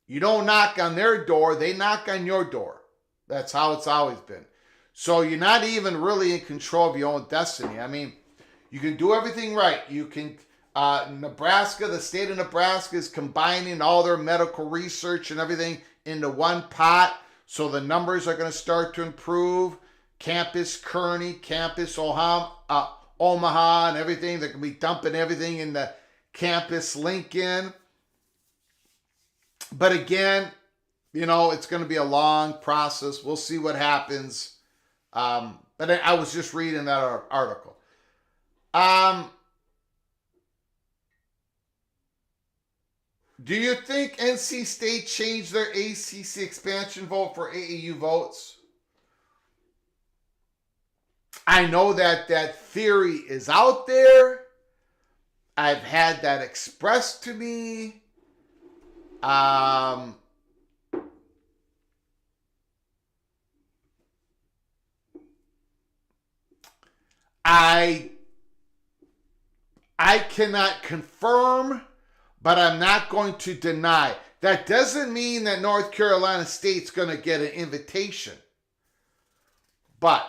You don't knock on their door, they knock on your door. That's how it's always been. So you're not even really in control of your own destiny. I mean, you can do everything right. You can, Nebraska, the state of Nebraska is combining all their medical research and everything into one pot. So the numbers are going to start to improve. Campus Kearney, Campus Omaha, and everything. They're going to be dumping everything in the Campus Lincoln. But again, you know, it's going to be a long process. We'll see what happens. But I was just reading that article. Do you think NC State changed their ACC expansion vote for AAU votes? I know that that theory is out there. I've had that expressed to me. I cannot confirm, but I'm not going to deny. That doesn't mean that North Carolina State's going to get an invitation. But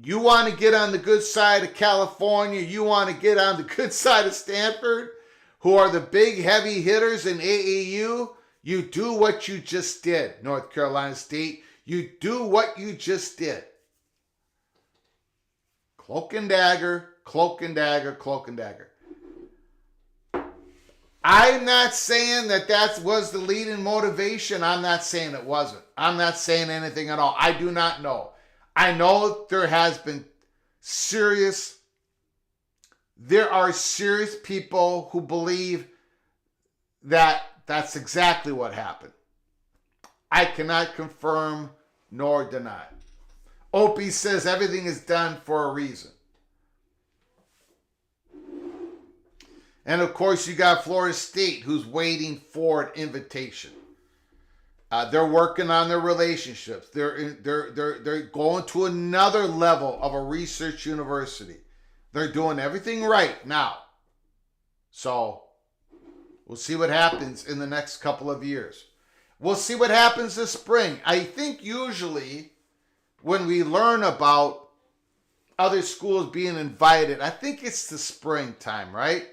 you want to get on the good side of California, you want to get on the good side of Stanford, who are the big heavy hitters in AAU, you do what you just did, North Carolina State. You do what you just did. Cloak and dagger, cloak and dagger, cloak and dagger. I'm not saying that was the leading motivation. I'm not saying it wasn't. I'm not saying anything at all. I do not know. I know there are serious people who believe that that's exactly what happened. I cannot confirm nor deny. Opie says everything is done for a reason. And of course, you got Florida State, who's waiting for an invitation. They're working on their relationships. They're going to another level of a research university. They're doing everything right now. So we'll see what happens in the next couple of years. We'll see what happens this spring. I think usually when we learn about other schools being invited, I think it's the springtime, right?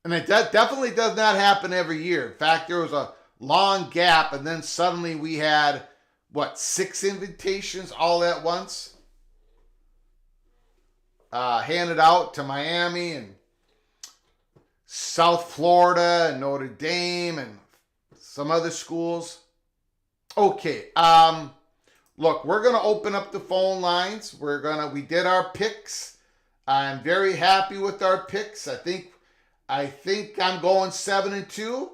And it definitely does not happen every year. In fact, there was a long gap, and then suddenly we had, 6 invitations all at once? Handed out to Miami and South Florida and Notre Dame and some other schools. Okay, look, we're going to open up the phone lines. We did our picks. I'm very happy with our picks. I think I'm going 7-2.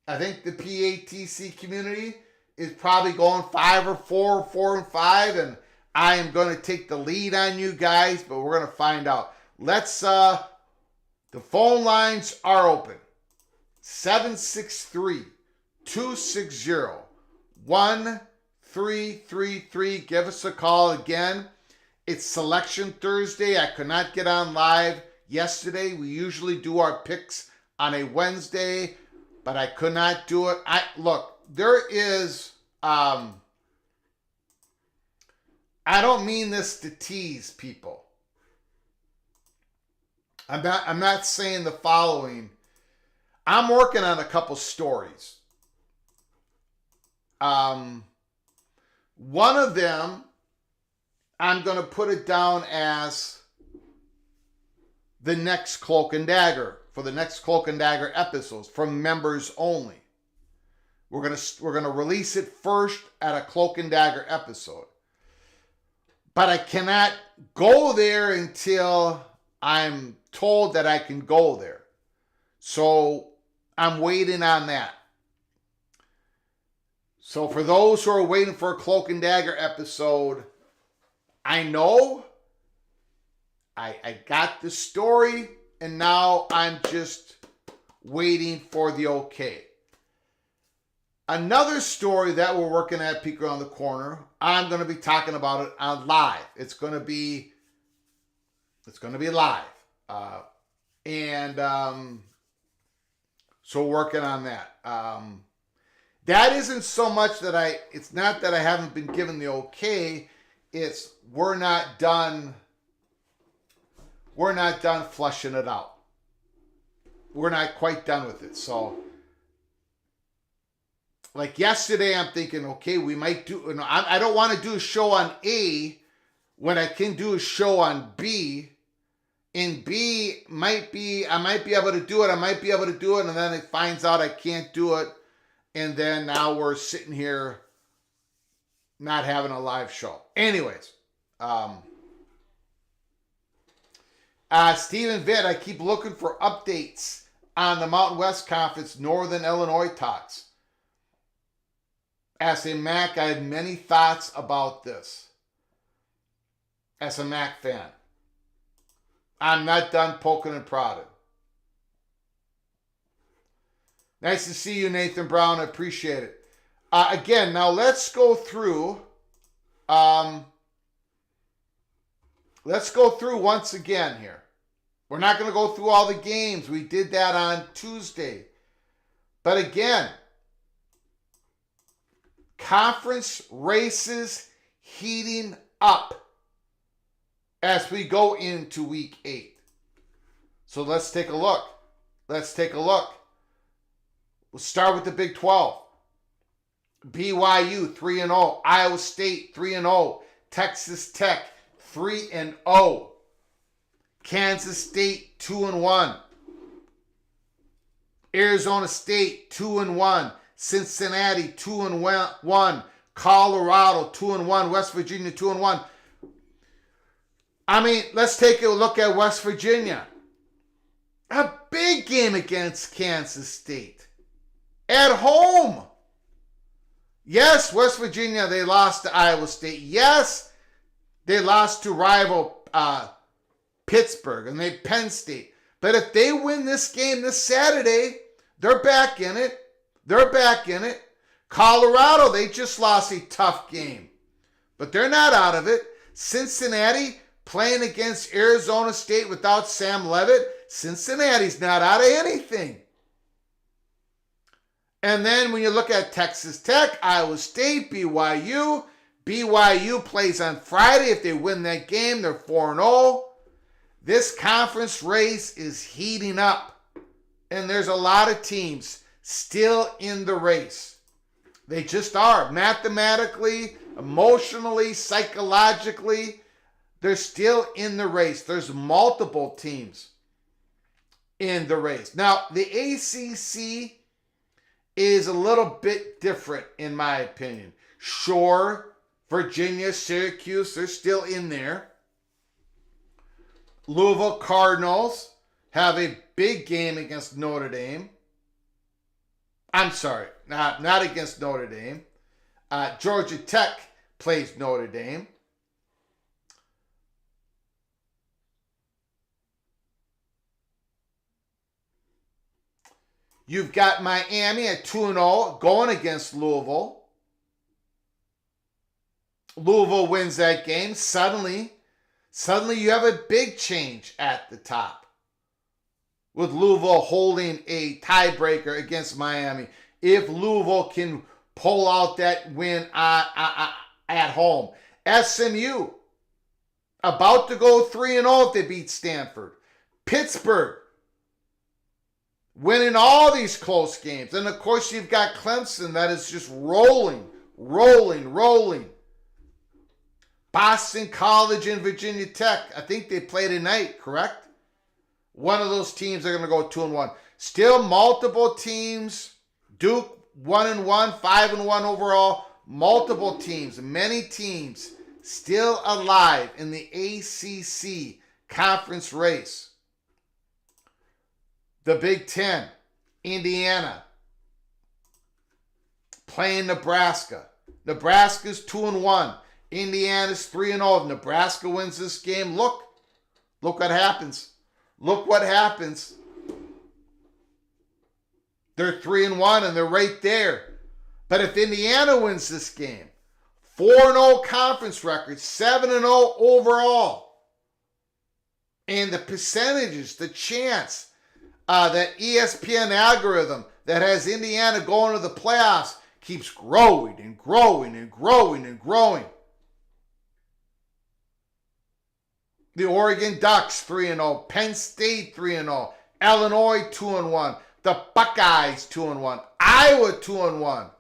I think the PATC community is probably going 5 or 4, 4-5, and I am going to take the lead on you guys, but we're going to find out. The phone lines are open. 763-260-1333. Give us a call again. It's Selection Thursday. I could not get on live yesterday. We usually do our picks on a Wednesday, but I could not do it. There is, I don't mean this to tease people. I'm not saying the following. I'm working on a couple stories. One of them, I'm going to put it down as the next Cloak and Dagger, for the next Cloak and Dagger episodes, from members only. We're gonna release it first at a Cloak and Dagger episode. But I cannot go there until I'm told that I can go there. So I'm waiting on that. So for those who are waiting for a Cloak and Dagger episode, I know I got the story, and now I'm just waiting for the okay. Another story that we're working at Peek Around the Corner, I'm going to be talking about it on live. It's going to be live. So working on that. That isn't so much that it's not that I haven't been given the okay. It's we're not done flushing it out. We're not quite done with it. So, like yesterday, I'm thinking, okay, we might do, I don't want to do a show on A when I can do a show on B. In B, I might be able to do it, and then it finds out I can't do it, and then now we're sitting here not having a live show. Anyways, Stephen Vitt, I keep looking for updates on the Mountain West Conference Northern Illinois talks. As a MAC, I have many thoughts about this. As a MAC fan, I'm not done poking and prodding. Nice to see you, Nathan Brown. I appreciate it. Again, now let's go through. Let's go through once again here. We're not going to go through all the games. We did that on Tuesday. But again, conference races heating up as we go into week 8. So let's take a look. We'll start with the Big 12. BYU 3-0, Iowa State 3-0, Texas Tech 3-0, Kansas State 2-1, Arizona State 2-1, Cincinnati 2-1, Colorado 2-1, West Virginia 2-1. I mean, let's take a look at West Virginia. A big game against Kansas State. At home. Yes, West Virginia, they lost to Iowa State. Yes, they lost to rival Pittsburgh and Penn State. But if they win this game this Saturday, they're back in it. Colorado, they just lost a tough game. But they're not out of it. Cincinnati, playing against Arizona State without Sam Leavitt. Cincinnati's not out of anything. And then when you look at Texas Tech, Iowa State, BYU plays on Friday. If they win that game, they're 4-0. This conference race is heating up. And there's a lot of teams still in the race. They just are. Mathematically, emotionally, psychologically, they're still in the race. There's multiple teams in the race. Now, the ACC is a little bit different, in my opinion. Sure, Virginia, Syracuse, they're still in there. Louisville Cardinals have a big game against Notre Dame. I'm sorry, not against Notre Dame. Georgia Tech plays Notre Dame. You've got Miami at 2-0 going against Louisville. Louisville wins that game. Suddenly you have a big change at the top, with Louisville holding a tiebreaker against Miami. If Louisville can pull out that win at home. SMU, about to go 3-0 if they beat Stanford. Pittsburgh, winning all these close games. And, of course, you've got Clemson that is just rolling. Boston College and Virginia Tech, I think they play tonight, correct? One of those teams are going to go 2-1. Still multiple teams. Duke 1-1, 5-1 overall. Multiple teams, many teams still alive in the ACC conference race. The Big Ten, Indiana playing Nebraska. Nebraska's 2-1. Indiana's 3-0. If Nebraska wins this game, look what happens. Look what happens. They're 3-1 and they're right there. But if Indiana wins this game, 4-0 conference record, 7-0 overall, and the percentages, the chance, that ESPN algorithm that has Indiana going to the playoffs keeps growing and growing and growing and growing. The Oregon Ducks 3-0, Penn State 3-0, Illinois 2-1, the Buckeyes 2-1, Iowa 2-1.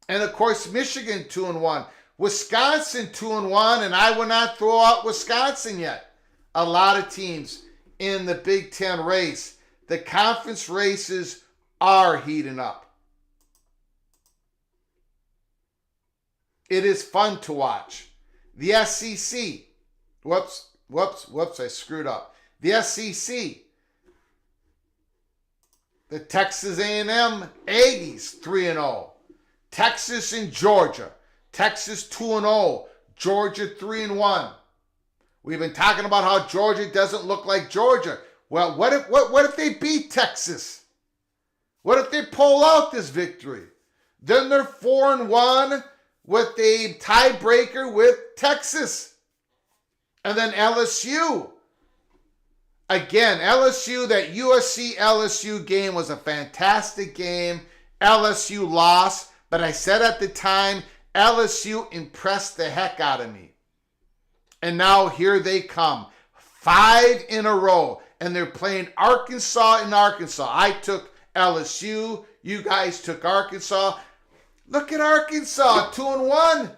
And of course, Michigan 2-1, Wisconsin 2-1, and I will not throw out Wisconsin yet. A lot of teams in the Big Ten race. The conference races are heating up. It is fun to watch. The SEC. Whoops, I screwed up. The SEC. The Texas A&M Aggies 3-0. Texas and Georgia. Texas 2-0. Georgia 3-1. We've been talking about how Georgia doesn't look like Georgia. Well, what if they beat Texas? What if they pull out this victory? Then they're 4-1 with a tiebreaker with Texas. And then LSU. Again, LSU, that USC-LSU game was a fantastic game. LSU lost. But I said at the time, LSU impressed the heck out of me. And now here they come. 5 in a row. And they're playing Arkansas in Arkansas. I took LSU. You guys took Arkansas. Look at Arkansas, 2-1.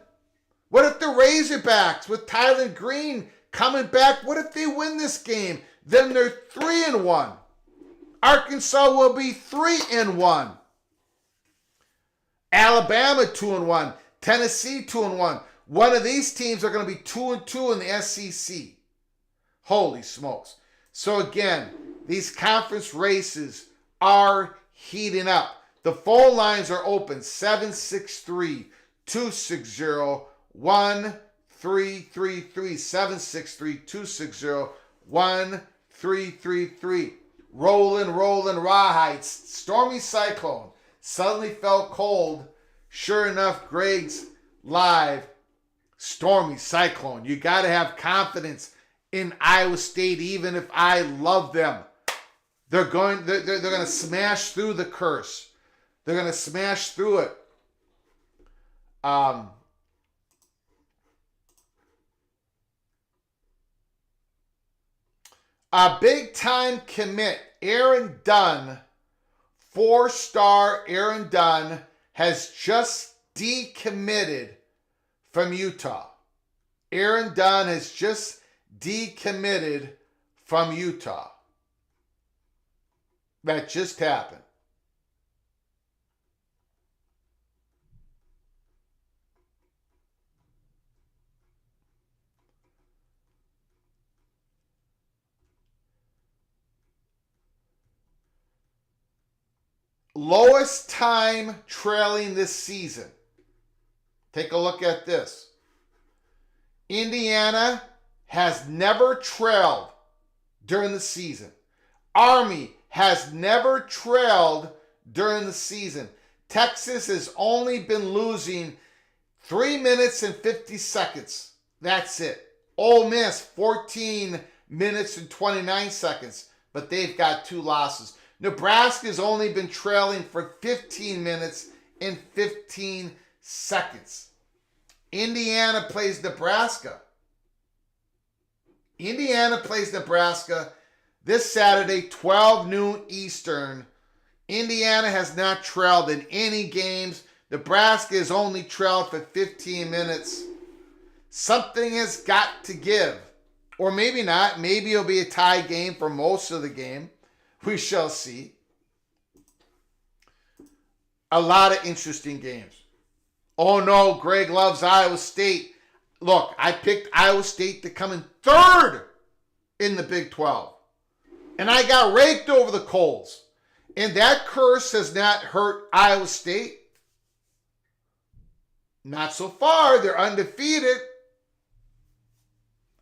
What if the Razorbacks with Tyler Green coming back? What if they win this game? Then they're 3-1. Arkansas will be 3-1. Alabama 2-1, Tennessee 2-1. One of these teams are going to be 2-2 in the SEC. Holy smokes. So again, these conference races are heating up. The phone lines are open, 763-260-1333, 763-260-1333. Rolling, rawhide, stormy cyclone. Suddenly felt cold. Sure enough, Greg's live. Stormy cyclone. You got to have confidence in Iowa State, even if I love them. They're going to smash through the curse. They're going to smash through it. A big-time commit, Aaron Dunn, 4-star Aaron Dunn, has just decommitted from Utah. Aaron Dunn has just decommitted from Utah. That just happened. Lowest time trailing this season. Take a look at this. Indiana has never trailed during the season. Army has never trailed during the season. Texas has only been losing 3 minutes and 50 seconds. That's it. Ole Miss, 14 minutes and 29 seconds, but they've got 2 losses. Nebraska's only been trailing for 15 minutes and 15 seconds. Indiana plays Nebraska. Indiana plays Nebraska this Saturday, 12 noon Eastern. Indiana has not trailed in any games. Nebraska has only trailed for 15 minutes. Something has got to give. Or maybe not. Maybe it'll be a tie game for most of the game. We shall see. A lot of interesting games. Oh no, Greg loves Iowa State. Look, I picked Iowa State to come in third in the Big 12. And I got raked over the coals. And that curse has not hurt Iowa State. Not so far. They're undefeated.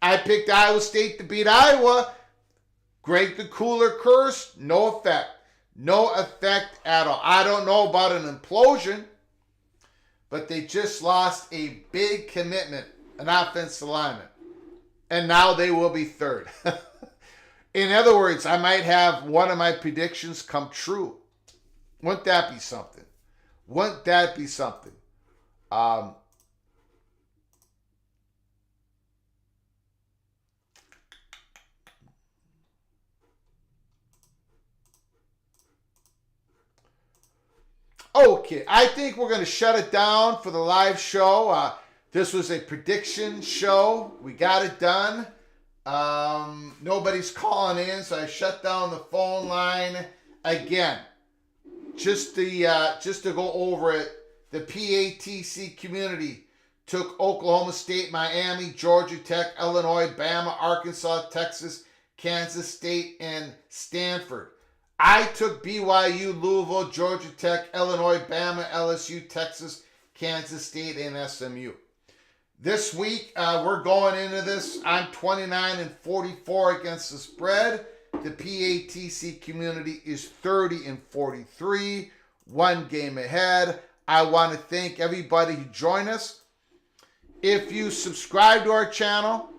I picked Iowa State to beat Iowa. Greg the Cooler curse, no effect. No effect at all. I don't know about an implosion, but they just lost a big commitment, an offensive lineman. And now they will be third. In other words, I might have one of my predictions come true. Wouldn't that be something? Wouldn't that be something? Okay, I think we're going to shut it down for the live show. This was a prediction show. We got it done. Nobody's calling in, so I shut down the phone line again. Just to go over it, the PATC community took Oklahoma State, Miami, Georgia Tech, Illinois, Bama, Arkansas, Texas, Kansas State, and Stanford. I took BYU, Louisville, Georgia Tech, Illinois, Bama, LSU, Texas, Kansas State, and SMU. This week, we're going into this. I'm 29-44 against the spread. The PATC community is 30-43, one game ahead. I want to thank everybody who joined us. If you subscribe to our channel,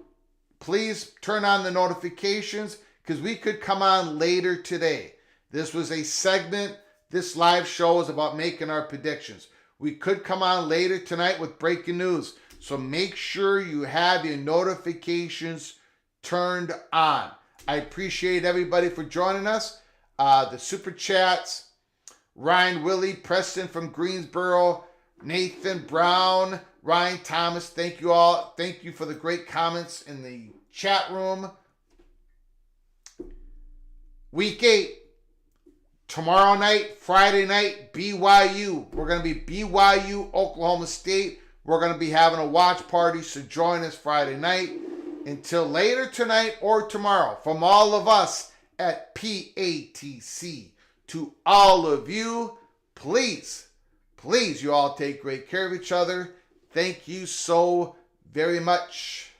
please turn on the notifications because we could come on later today. This was a segment. This live show is about making our predictions. We could come on later tonight with breaking news. So make sure you have your notifications turned on. I appreciate everybody for joining us. The super chats, Ryan Willie, Preston from Greensboro, Nathan Brown, Ryan Thomas, thank you all. Thank you for the great comments in the chat room. Week 8, tomorrow night, Friday night, BYU. We're going to be BYU, Oklahoma State. We're going to be having a watch party, so join us Friday night. Until later tonight or tomorrow, from all of us at PATC, to all of you, please, you all take great care of each other. Thank you so very much.